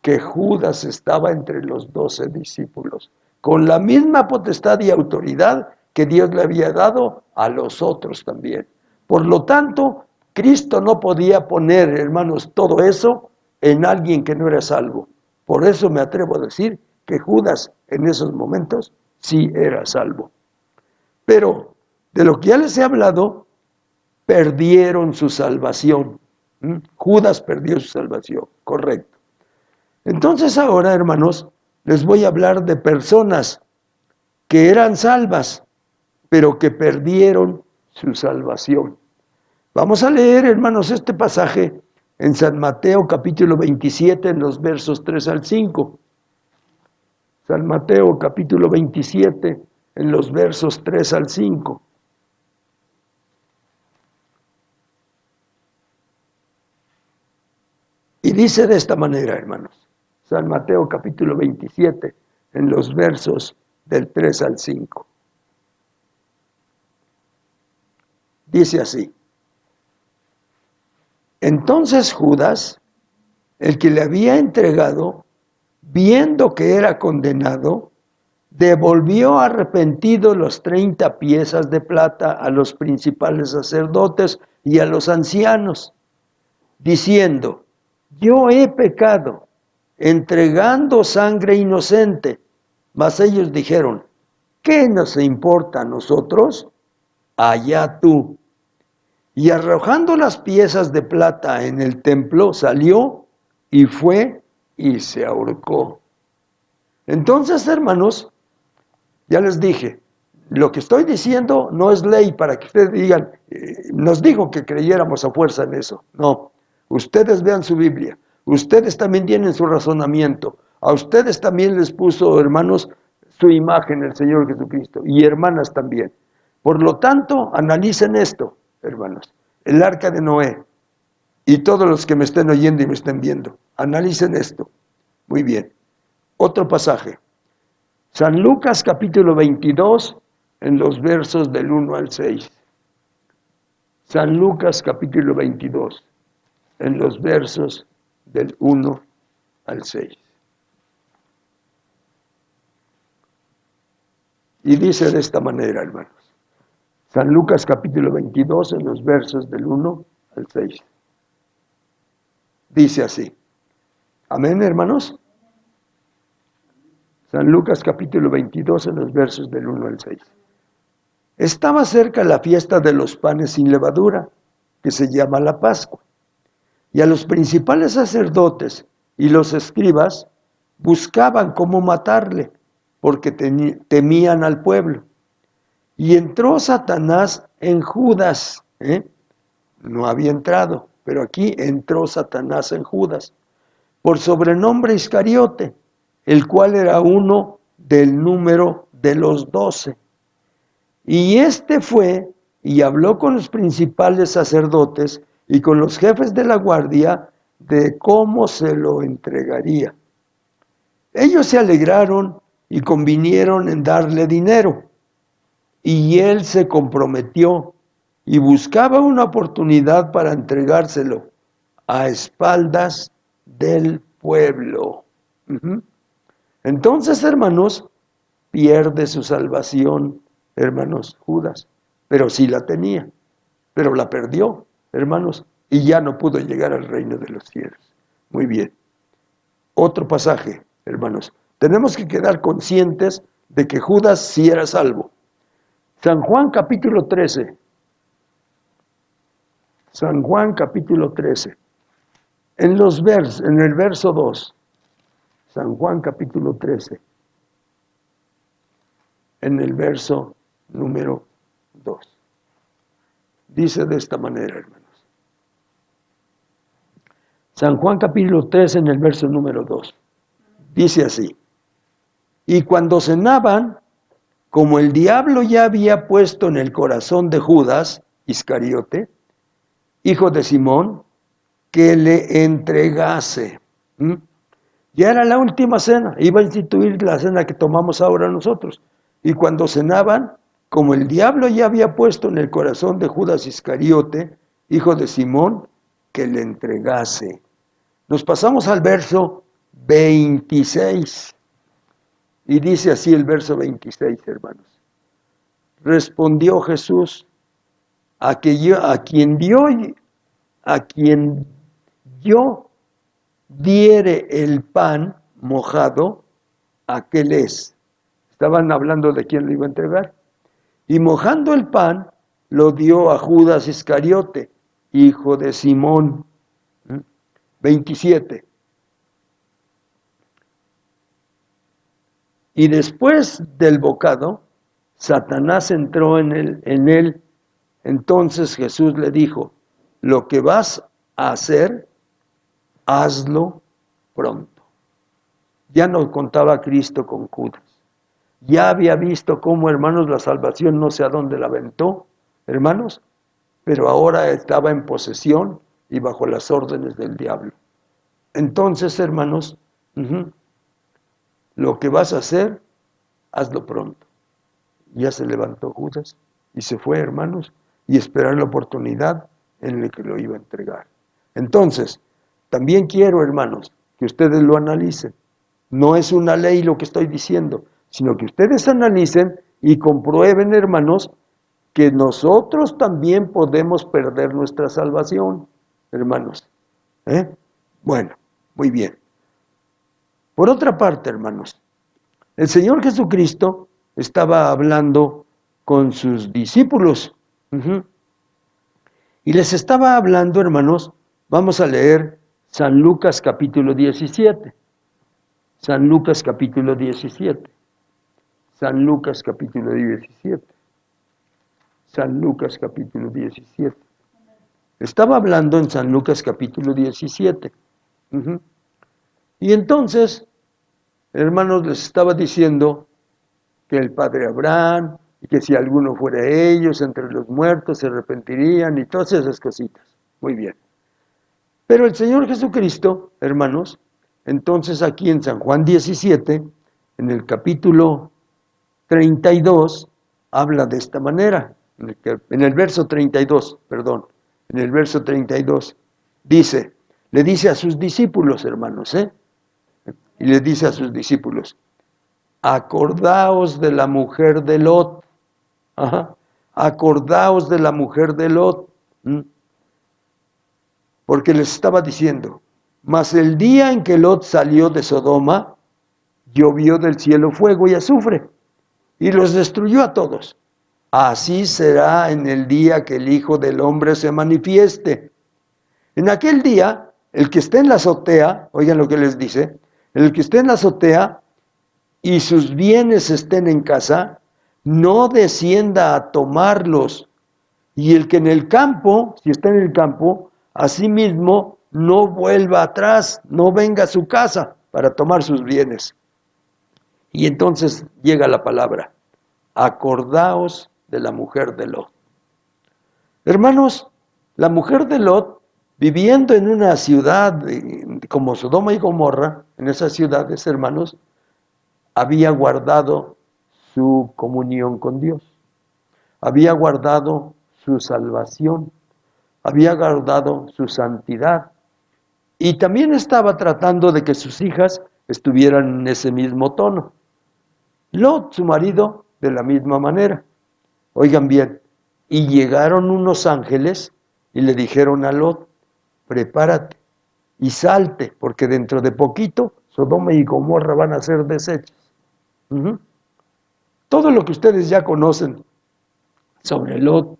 que Judas estaba entre los 12 discípulos, con la misma potestad y autoridad que Dios le había dado a los otros también. Por lo tanto, Cristo no podía poner, hermanos, todo eso en alguien que no era salvo. Por eso me atrevo a decir que Judas en esos momentos sí era salvo. Pero de lo que ya les he hablado, perdieron su salvación. Judas perdió su salvación, correcto. Entonces ahora, hermanos, les voy a hablar de personas que eran salvas, pero que perdieron su salvación. Vamos a leer, hermanos, este pasaje en San Mateo capítulo 27, en los versos 3 al 5. San Mateo capítulo 27, en los versos 3 al 5. Y dice de esta manera, hermanos, San Mateo capítulo 27, en los versos del 3 al 5. Dice así: entonces Judas, el que le había entregado, viendo que era condenado, devolvió arrepentido los 30 piezas de plata a los principales sacerdotes y a los ancianos, diciendo: yo he pecado, entregando sangre inocente. Mas ellos dijeron: ¿qué nos importa a nosotros? Allá tú. Y arrojando las piezas de plata en el templo, salió y fue y se ahorcó. Entonces, hermanos, ya les dije, lo que estoy diciendo no es ley para que ustedes digan, nos dijo que creyéramos a fuerza en eso. No, ustedes vean su Biblia, ustedes también tienen su razonamiento, a ustedes también les puso, hermanos, su imagen el Señor Jesucristo, y hermanas también. Por lo tanto, analicen esto, hermanos, el arca de Noé, y todos los que me estén oyendo y me estén viendo, analicen esto. Muy bien. Otro pasaje. San Lucas capítulo 22, en los versos del 1 al 6. San Lucas capítulo 22, en los versos del 1 al 6. Y dice de esta manera, hermanos. San Lucas capítulo 22, en los versos del 1 al 6. Dice así. Amén, hermanos. San Lucas capítulo 22, en los versos del 1 al 6. Estaba cerca la fiesta de los panes sin levadura, que se llama la Pascua. Y a los principales sacerdotes y los escribas buscaban cómo matarle, porque temían al pueblo. Y entró Satanás en Judas, no había entrado, pero aquí entró Satanás en Judas, por sobrenombre Iscariote, el cual era uno del número de los 12. Y este fue y habló con los principales sacerdotes y con los jefes de la guardia de cómo se lo entregaría. Ellos se alegraron y convinieron en darle dinero, y él se comprometió y buscaba una oportunidad para entregárselo a espaldas del pueblo. Entonces, hermanos, pierde su salvación, hermanos, Judas, pero sí la tenía, pero la perdió, hermanos, y ya no pudo llegar al reino de los cielos. Muy bien. Otro pasaje, hermanos. Tenemos que quedar conscientes de que Judas sí era salvo. San Juan capítulo 13. San Juan capítulo 13. En el verso 2. San Juan capítulo 13. En el verso número 2. Dice de esta manera, hermanos. San Juan capítulo 13 en el verso número 2. Dice así. Y cuando cenaban, como el diablo ya había puesto en el corazón de Judas Iscariote, hijo de Simón, que le entregase. Ya era la última cena, iba a instituir la cena que tomamos ahora nosotros. Y cuando cenaban, como el diablo ya había puesto en el corazón de Judas Iscariote, hijo de Simón, que le entregase. Nos pasamos al verso 26. Y dice así el verso 26, hermanos. Respondió Jesús, a quien yo diere el pan mojado, aquel es. Estaban hablando de quién lo iba a entregar. Y mojando el pan, lo dio a Judas Iscariote, hijo de Simón. 27. Y después del bocado, Satanás entró en él. Entonces Jesús le dijo, lo que vas a hacer, hazlo pronto. Ya no contaba Cristo con Judas. Ya había visto cómo, hermanos, la salvación no sé a dónde la aventó, hermanos, pero ahora estaba en posesión y bajo las órdenes del diablo. Entonces, hermanos, lo que vas a hacer, hazlo pronto. Ya se levantó Judas y se fue, hermanos, y esperar la oportunidad en la que lo iba a entregar. Entonces, también quiero, hermanos, que ustedes lo analicen. No es una ley lo que estoy diciendo, sino que ustedes analicen y comprueben, hermanos, que nosotros también podemos perder nuestra salvación, hermanos. Bueno, muy bien. Por otra parte, hermanos, el Señor Jesucristo estaba hablando con sus discípulos. Y les estaba hablando, hermanos, vamos a leer San Lucas capítulo 17. San Lucas capítulo 17. San Lucas capítulo 17. San Lucas capítulo 17. Estaba hablando en San Lucas capítulo 17. Y entonces, hermanos, les estaba diciendo que el padre Abraham, y que si alguno fuera ellos entre los muertos se arrepentirían y todas esas cositas. Muy bien. Pero el Señor Jesucristo, hermanos, entonces aquí en San Juan 17, en el capítulo 32, habla de esta manera. En el verso 32, en el verso 32, le dice a sus discípulos, hermanos, y le dice a sus discípulos, acordaos de la mujer de Lot. Acordaos de la mujer de Lot. Porque les estaba diciendo, mas el día en que Lot salió de Sodoma, llovió del cielo fuego y azufre, y los destruyó a todos. Así será en el día que el Hijo del Hombre se manifieste. En aquel día, el que esté en la azotea, oigan lo que les dice, el que esté en la azotea, y sus bienes estén en casa, no descienda a tomarlos. Y el que en el campo, si está en el campo, asimismo no vuelva atrás, no venga a su casa para tomar sus bienes. Y entonces llega la palabra, acordaos de la mujer de Lot. Hermanos, la mujer de Lot, viviendo en una ciudad como Sodoma y Gomorra, en esas ciudades, hermanos, había guardado su comunión con Dios, había guardado su salvación, había guardado su santidad y también estaba tratando de que sus hijas estuvieran en ese mismo tono. Lot, su marido, de la misma manera. Oigan bien, y llegaron unos ángeles y le dijeron a Lot, prepárate y salte, porque dentro de poquito Sodoma y Gomorra van a ser deshechas. Todo lo que ustedes ya conocen sobre Lot,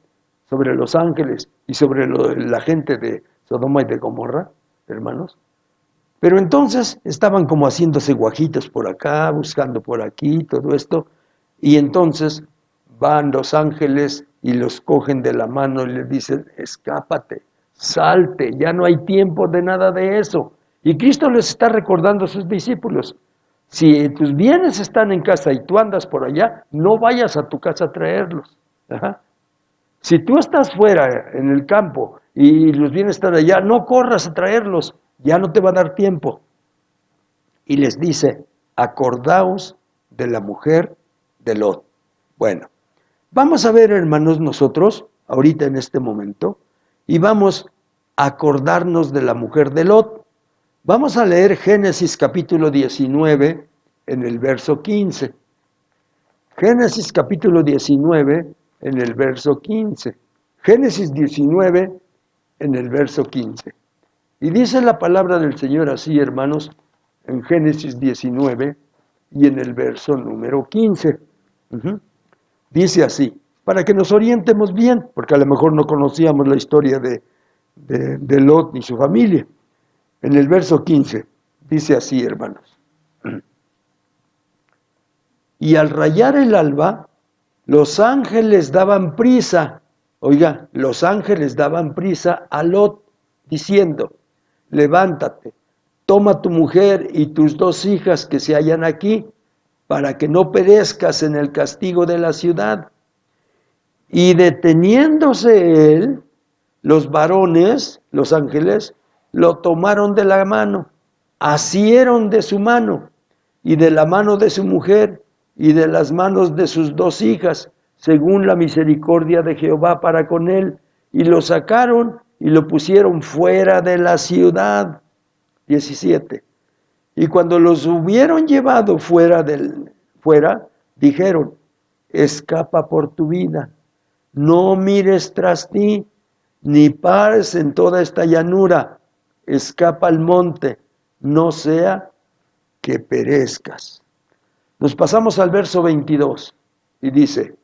sobre los ángeles y sobre la gente de Sodoma y de Gomorra, hermanos. Pero entonces estaban como haciéndose guajitos por acá, buscando por aquí, todo esto, y entonces van los ángeles y los cogen de la mano y les dicen, escápate, salte, ya no hay tiempo de nada de eso. Y Cristo les está recordando a sus discípulos, si tus bienes están en casa y tú andas por allá, no vayas a tu casa a traerlos. Ajá. Si tú estás fuera en el campo y los bienes están allá, no corras a traerlos, ya no te va a dar tiempo. Y les dice, acordaos de la mujer de Lot. Bueno, vamos a ver, hermanos, nosotros, ahorita en este momento, y vamos a acordarnos de la mujer de Lot. Vamos a leer Génesis capítulo 19 en el verso 15. Génesis capítulo 19 en el verso 15. Génesis 19 en el verso 15. Y dice la palabra del Señor así, hermanos, en Génesis 19 y en el verso número 15. Dice así, para que nos orientemos bien, porque a lo mejor no conocíamos la historia de Lot ni su familia. En el verso 15 dice así, hermanos. Y al rayar el alba, los ángeles daban prisa, oiga, los ángeles daban prisa a Lot, diciendo, levántate, toma tu mujer y tus 2 hijas que se hallan aquí, para que no perezcas en el castigo de la ciudad. Y deteniéndose él, los varones, los ángeles, lo tomaron de la mano, asieron de su mano, y de la mano de su mujer, y de las manos de sus 2 hijas, según la misericordia de Jehová para con él, y lo sacaron y lo pusieron fuera de la ciudad. 17. Y cuando los hubieron llevado fuera, dijeron, escapa por tu vida, no mires tras ti, ni pares en toda esta llanura, escapa al monte, no sea que perezcas. Nos pasamos al verso 22 y dice,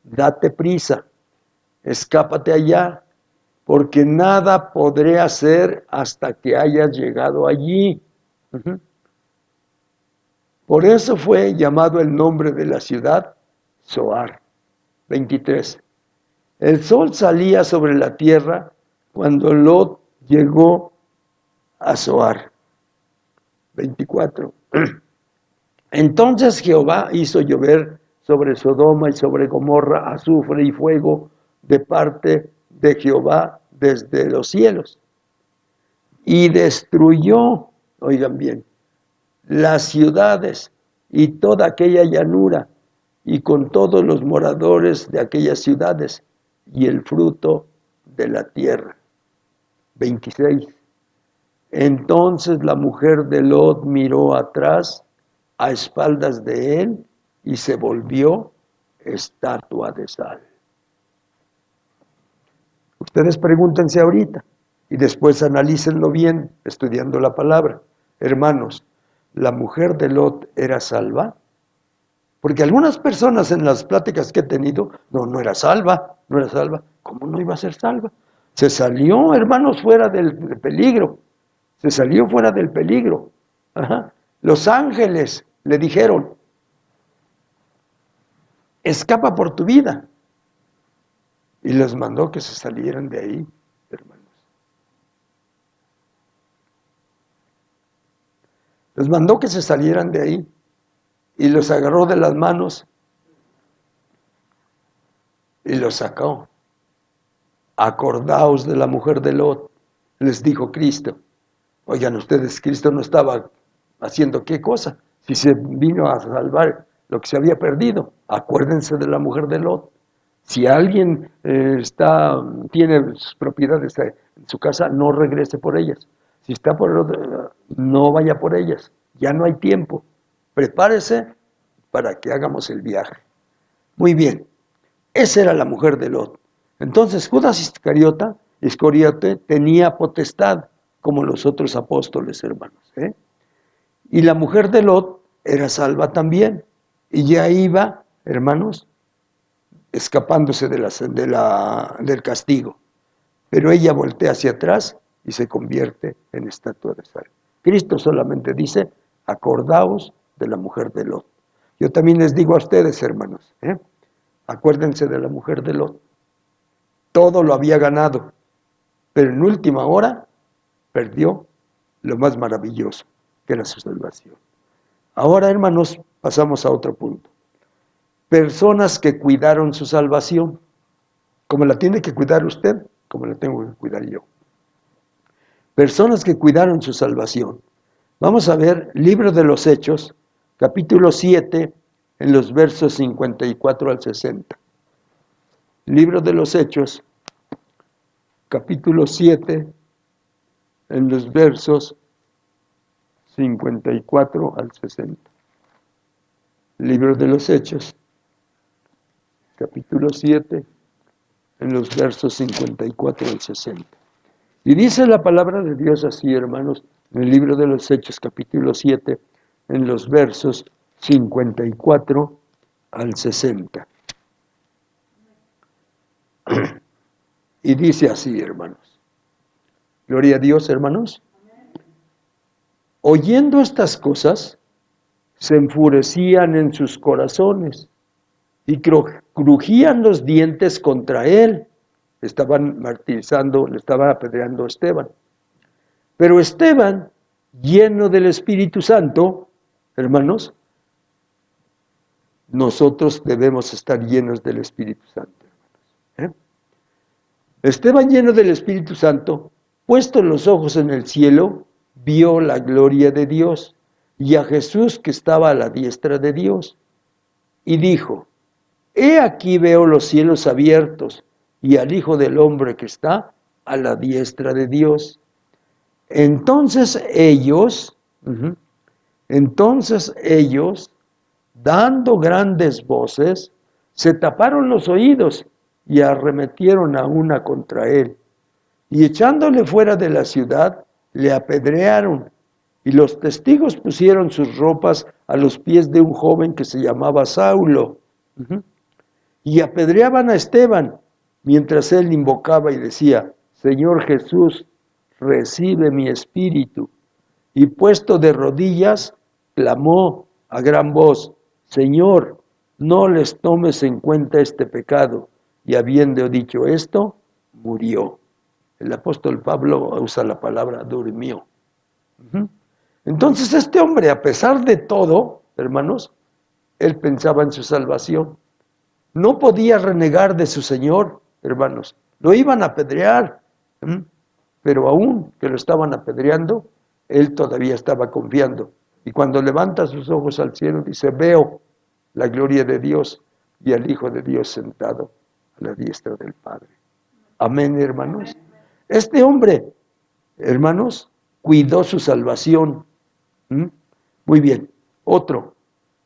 date prisa, escápate allá, porque nada podré hacer hasta que hayas llegado allí. Por eso fue llamado el nombre de la ciudad Zoar. 23. El sol salía sobre la tierra cuando Lot llegó a Zoar. 24. Entonces Jehová hizo llover sobre Sodoma y sobre Gomorra azufre y fuego de parte de Jehová desde los cielos. Y destruyó, oigan bien, las ciudades y toda aquella llanura, y con todos los moradores de aquellas ciudades, y el fruto de la tierra. 26. Entonces la mujer de Lot miró atrás, a espaldas de él, y se volvió estatua de sal. Ustedes pregúntense ahorita, y después analícenlo bien, estudiando la palabra. Hermanos, ¿la mujer de Lot era salva? Porque algunas personas en las pláticas que he tenido, no era salva, no era salva. ¿Cómo no iba a ser salva? Se salió, hermanos, fuera del peligro. Se salió fuera del peligro. Ajá. Los ángeles le dijeron, escapa por tu vida. Y les mandó que se salieran de ahí, hermanos. Les mandó que se salieran de ahí y los agarró de las manos y los sacó. Acordaos de la mujer de Lot, les dijo Cristo. Oigan ustedes, Cristo no estaba haciendo qué cosa, si se vino a salvar lo que se había perdido. Acuérdense de la mujer de Lot. Si alguien tiene sus propiedades en su casa, no regrese por ellas. Si está por otro, no vaya por ellas. Ya no hay tiempo. Prepárese para que hagamos el viaje. Muy bien. Esa era la mujer de Lot. Entonces Judas Iscariote tenía potestad, como los otros apóstoles, hermanos. Y la mujer de Lot era salva también. Y ya iba, hermanos, escapándose del castigo. Pero ella voltea hacia atrás y se convierte en estatua de sal. Cristo solamente dice, acordaos de la mujer de Lot. Yo también les digo a ustedes, hermanos, acuérdense de la mujer de Lot. Todo lo había ganado, pero en última hora perdió lo más maravilloso, que era su salvación. Ahora, hermanos, pasamos a otro punto. Personas que cuidaron su salvación, como la tiene que cuidar usted, como la tengo que cuidar yo. Personas que cuidaron su salvación. Vamos a ver, Libro de los Hechos, capítulo 7, en los versos 54 al 60. Libro de los Hechos, capítulo 7, en los versos 54 al 60. Libro de los Hechos, capítulo 7, en los versos 54 al 60. Y dice la palabra de Dios así, hermanos, en el libro de los Hechos, capítulo 7, en los versos 54 al 60. Y dice así, hermanos. Gloria a Dios, hermanos. Oyendo estas cosas, se enfurecían en sus corazones y crujían los dientes contra él. Estaban martirizando, le estaban apedreando a Esteban. Pero Esteban, lleno del Espíritu Santo, hermanos, nosotros debemos estar llenos del Espíritu Santo, hermanos. Esteban, lleno del Espíritu Santo, puesto los ojos en el cielo, vio la gloria de Dios y a Jesús que estaba a la diestra de Dios. Y dijo, he aquí veo los cielos abiertos y al Hijo del Hombre que está a la diestra de Dios. Entonces ellos, dando grandes voces, se taparon los oídos y arremetieron a una contra él. Y echándole fuera de la ciudad, le apedrearon. Y los testigos pusieron sus ropas a los pies de un joven que se llamaba Saulo. Y apedreaban a Esteban, mientras él invocaba y decía, Señor Jesús, recibe mi espíritu. Y puesto de rodillas, clamó a gran voz, Señor, no les tomes en cuenta este pecado. Y habiendo dicho esto, murió. El apóstol Pablo usa la palabra durmió. Entonces este hombre, a pesar de todo, hermanos, él pensaba en su salvación. No podía renegar de su Señor, hermanos. Lo iban a apedrear, pero aún que lo estaban apedreando, él todavía estaba confiando. Y cuando levanta sus ojos al cielo, dice, veo la gloria de Dios y al Hijo de Dios sentado a la diestra del Padre. Amén, hermanos. Este hombre, hermanos, cuidó su salvación. Muy bien. Otro.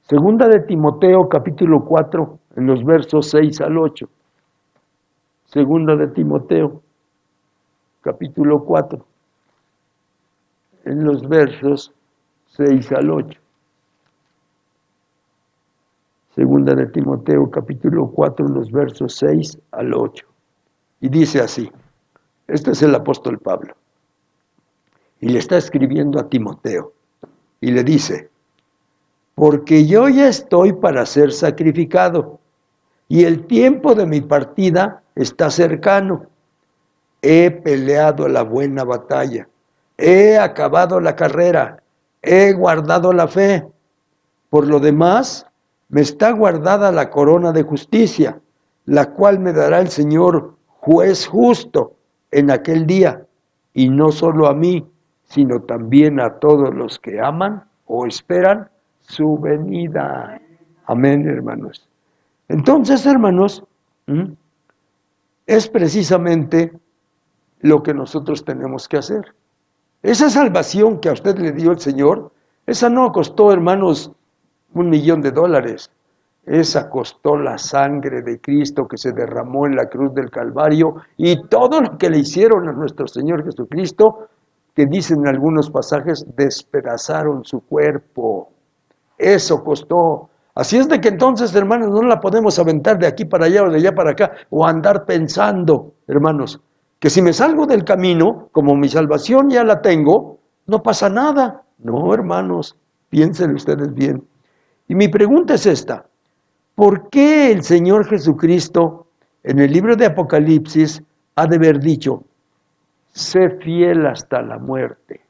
Segunda de Timoteo, capítulo 4, en los versos 6 al 8. Segunda de Timoteo, capítulo 4, en los versos 6 al 8. Segunda de Timoteo, capítulo 4, en los versos 6 al 8. Y dice así, este es el apóstol Pablo, y le está escribiendo a Timoteo, y le dice, porque yo ya estoy para ser sacrificado, y el tiempo de mi partida está cercano. He peleado la buena batalla, he acabado la carrera, he guardado la fe. Por lo demás, me está guardada la corona de justicia, la cual me dará el Señor, juez justo, en aquel día, y no solo a mí, sino también a todos los que aman o esperan su venida. Amén, hermanos. Entonces, hermanos, es precisamente lo que nosotros tenemos que hacer. Esa salvación que a usted le dio el Señor, esa no costó, hermanos, $1,000,000. Esa costó la sangre de Cristo que se derramó en la cruz del Calvario y todo lo que le hicieron a nuestro Señor Jesucristo, que dicen en algunos pasajes, despedazaron su cuerpo. Eso costó. Así es de que entonces, hermanos, no la podemos aventar de aquí para allá o de allá para acá, o andar pensando, hermanos, que si me salgo del camino, como mi salvación ya la tengo, no pasa nada. No, hermanos, piensen ustedes bien. Y mi pregunta es esta: ¿por qué el Señor Jesucristo en el libro de Apocalipsis ha de haber dicho, sé fiel hasta la muerte?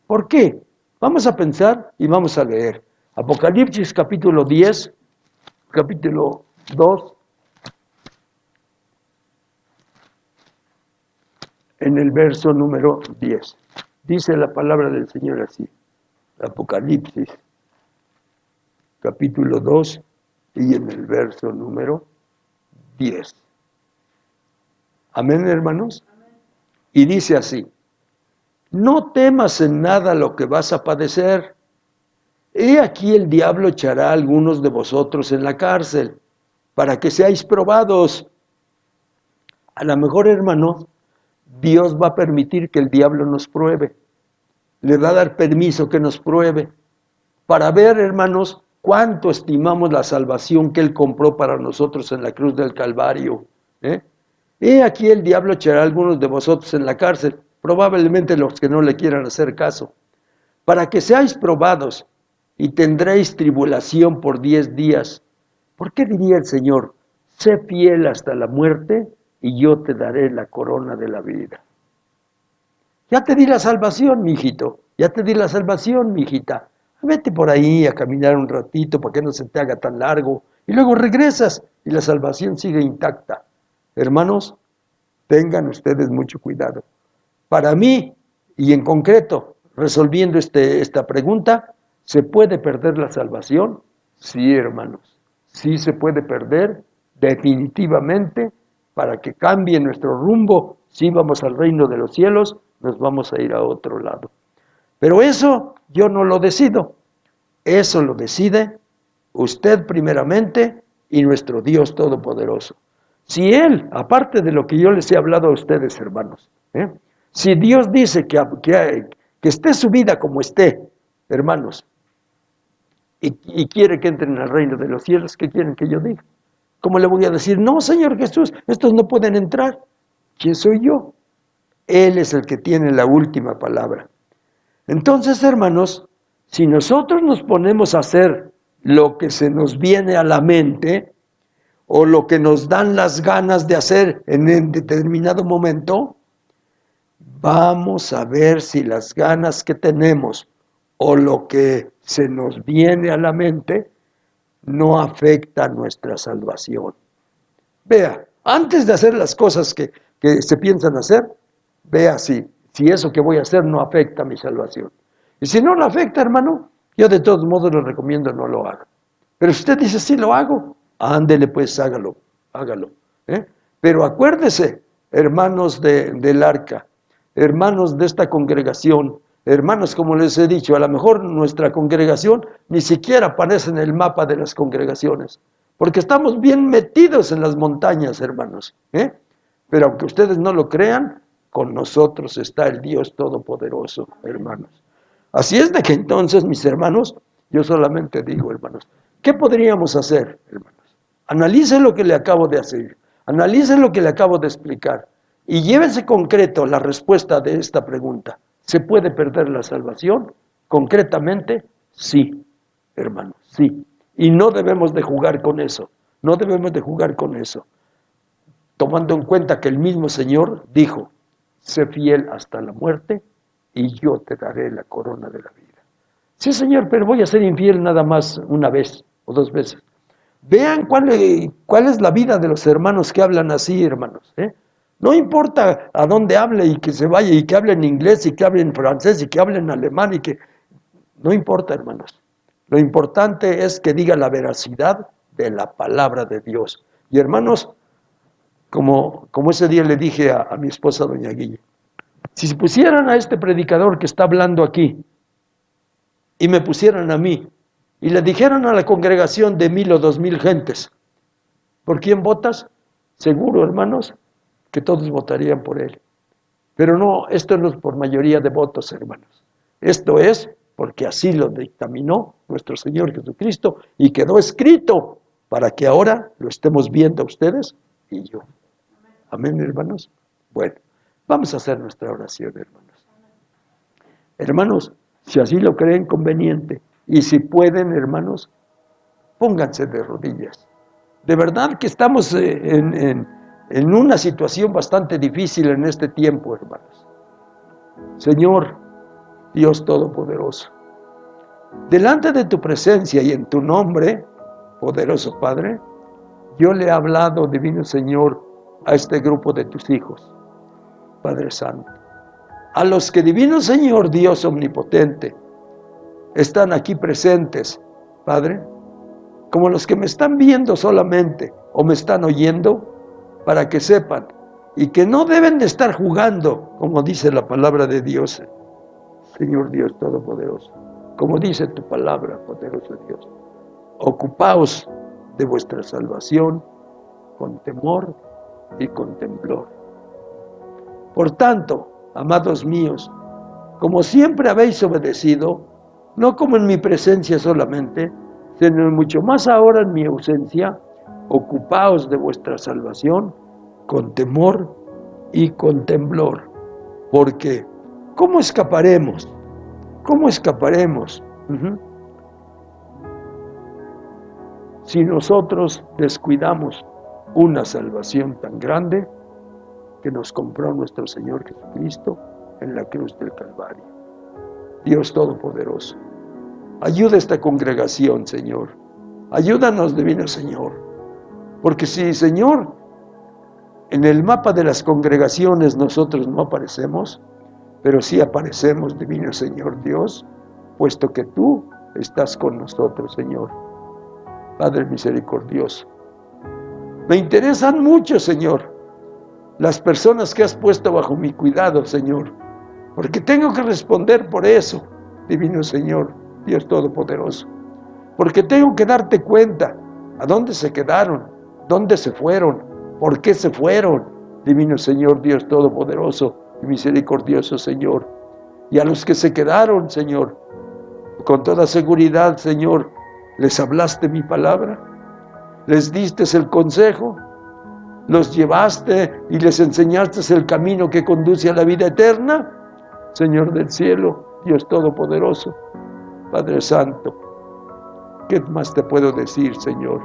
¿Por qué? Vamos a pensar y vamos a leer. Apocalipsis capítulo 10, capítulo 2, en el verso número 10. Dice la palabra del Señor así. Apocalipsis capítulo 2 y en el verso número 10. Amén, hermanos. Y dice así: no temas en nada lo que vas a padecer. He aquí el diablo echará a algunos de vosotros en la cárcel, para que seáis probados. A lo mejor, hermanos, Dios va a permitir que el diablo nos pruebe. Le va a dar permiso que nos pruebe, para ver, hermanos, cuánto estimamos la salvación que Él compró para nosotros en la cruz del Calvario. He aquí el diablo echará a algunos de vosotros en la cárcel, probablemente los que no le quieran hacer caso, para que seáis probados, y tendréis tribulación por 10 días. ¿Por qué diría el Señor, sé fiel hasta la muerte, y yo te daré la corona de la vida? Ya te di la salvación, mijito, ya te di la salvación, mijita. Vete por ahí a caminar un ratito para que no se te haga tan largo, y luego regresas, y la salvación sigue intacta. Hermanos, tengan ustedes mucho cuidado. Para mí, y en concreto, resolviendo esta pregunta, ¿se puede perder la salvación? Sí, hermanos, sí se puede perder definitivamente. Para que cambie nuestro rumbo, si vamos al reino de los cielos, nos vamos a ir a otro lado. Pero eso yo no lo decido, eso lo decide usted primeramente y nuestro Dios Todopoderoso. Si Él, aparte de lo que yo les he hablado a ustedes, hermanos, si Dios dice que esté su vida como esté, hermanos, y quiere que entren al reino de los cielos, ¿qué quieren que yo diga? ¿Cómo le voy a decir, no, Señor Jesús, estos no pueden entrar? ¿Quién soy yo? Él es el que tiene la última palabra. Entonces, hermanos, si nosotros nos ponemos a hacer lo que se nos viene a la mente, o lo que nos dan las ganas de hacer en determinado momento, vamos a ver si las ganas que tenemos o lo que se nos viene a la mente no afecta nuestra salvación. Vea, antes de hacer las cosas que se piensan hacer, vea si eso que voy a hacer no afecta mi salvación. Y si no lo afecta, hermano, yo de todos modos le recomiendo no lo haga. Pero si usted dice, sí lo hago, ándele pues, hágalo. Pero acuérdese, hermanos del arca, hermanos de esta congregación, hermanos, como les he dicho, a lo mejor nuestra congregación ni siquiera aparece en el mapa de las congregaciones, porque estamos bien metidos en las montañas, hermanos. Pero aunque ustedes no lo crean, con nosotros está el Dios Todopoderoso, hermanos. Así es de que entonces, mis hermanos, yo solamente digo, hermanos, ¿qué podríamos hacer, hermanos? Analicen lo que le acabo de hacer, analicen lo que le acabo de explicar, y llévense concreto la respuesta de esta pregunta. ¿Se puede perder la salvación? Concretamente, sí. hermanos, sí. Y no debemos de jugar con eso, no debemos de jugar con eso, tomando en cuenta que el mismo Señor dijo, sé fiel hasta la muerte y yo te daré la corona de la vida. Sí, Señor, pero voy a ser infiel nada más una vez o dos veces. Vean cuál es la vida de los hermanos que hablan así, hermanos. No importa a dónde hable y que se vaya y que hable en inglés y que hable en francés y que hable en alemán y que... No importa, hermanos. Lo importante es que diga la veracidad de la palabra de Dios. Y hermanos, como ese día le dije a mi esposa, doña Guille, si se pusieran a este predicador que está hablando aquí y me pusieran a mí y le dijeran a la congregación de 1,000 o 2,000 gentes, ¿por quién votas? Seguro, hermanos, que todos votarían por él. Pero no, esto no es por mayoría de votos, hermanos. Esto es porque así lo dictaminó nuestro Señor Jesucristo y quedó escrito para que ahora lo estemos viendo ustedes y yo. Amén, hermanos. Bueno, vamos a hacer nuestra oración, hermanos. Hermanos, si así lo creen conveniente y si pueden, hermanos, pónganse de rodillas. De verdad que estamos en una situación bastante difícil en este tiempo, hermanos. Señor, Dios Todopoderoso, delante de tu presencia y en tu nombre, poderoso Padre, yo le he hablado, divino Señor, a este grupo de tus hijos, Padre Santo, a los que, divino Señor, Dios omnipotente, están aquí presentes, Padre, como los que me están viendo solamente o me están oyendo, para que sepan y que no deben de estar jugando, como dice la palabra de Dios, Señor Dios Todopoderoso, como dice tu palabra, poderoso Dios. Ocupaos de vuestra salvación con temor y con temblor. Por tanto, amados míos, como siempre habéis obedecido, no como en mi presencia solamente, sino mucho más ahora en mi ausencia, ocupaos de vuestra salvación con temor y con temblor, porque ¿cómo escaparemos? ¿Cómo escaparemos? Si nosotros descuidamos una salvación tan grande que nos compró nuestro Señor Jesucristo en la cruz del Calvario. Dios Todopoderoso, ayuda a esta congregación, Señor. Ayúdanos, divino Señor. Porque si, Señor, en el mapa de las congregaciones nosotros no aparecemos, pero sí aparecemos, divino Señor Dios, puesto que tú estás con nosotros, Señor. Padre misericordioso. Me interesan mucho, Señor, las personas que has puesto bajo mi cuidado, Señor, porque tengo que responder por eso, divino Señor, Dios Todopoderoso, porque tengo que darte cuenta a dónde se quedaron, dónde se fueron, por qué se fueron, divino Señor, Dios Todopoderoso y misericordioso, Señor, y a los que se quedaron, Señor, con toda seguridad, Señor, les hablaste mi palabra, les diste el consejo, los llevaste y les enseñaste el camino que conduce a la vida eterna. Señor del cielo, Dios Todopoderoso, Padre Santo, ¿qué más te puedo decir, Señor?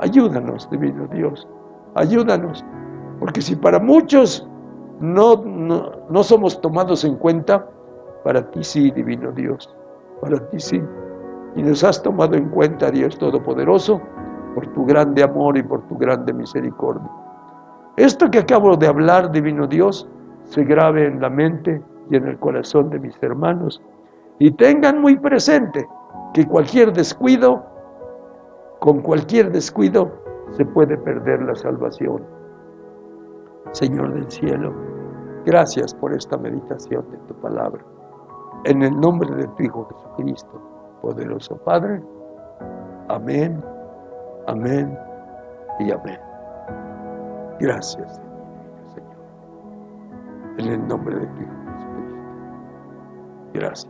Ayúdanos, divino Dios, ayúdanos, porque si para muchos no somos tomados en cuenta, para ti sí, divino Dios, para ti sí. Y nos has tomado en cuenta, Dios Todopoderoso, por tu grande amor y por tu grande misericordia. Esto que acabo de hablar, divino Dios, se grabe en la mente y en el corazón de mis hermanos y tengan muy presente que cualquier descuido, con cualquier descuido, se puede perder la salvación. Señor del cielo, gracias por esta meditación de tu palabra. En el nombre de tu Hijo Jesucristo, poderoso Padre, amén, amén y amén. Gracias, Señor. En el nombre de tu Hijo Jesucristo. Gracias.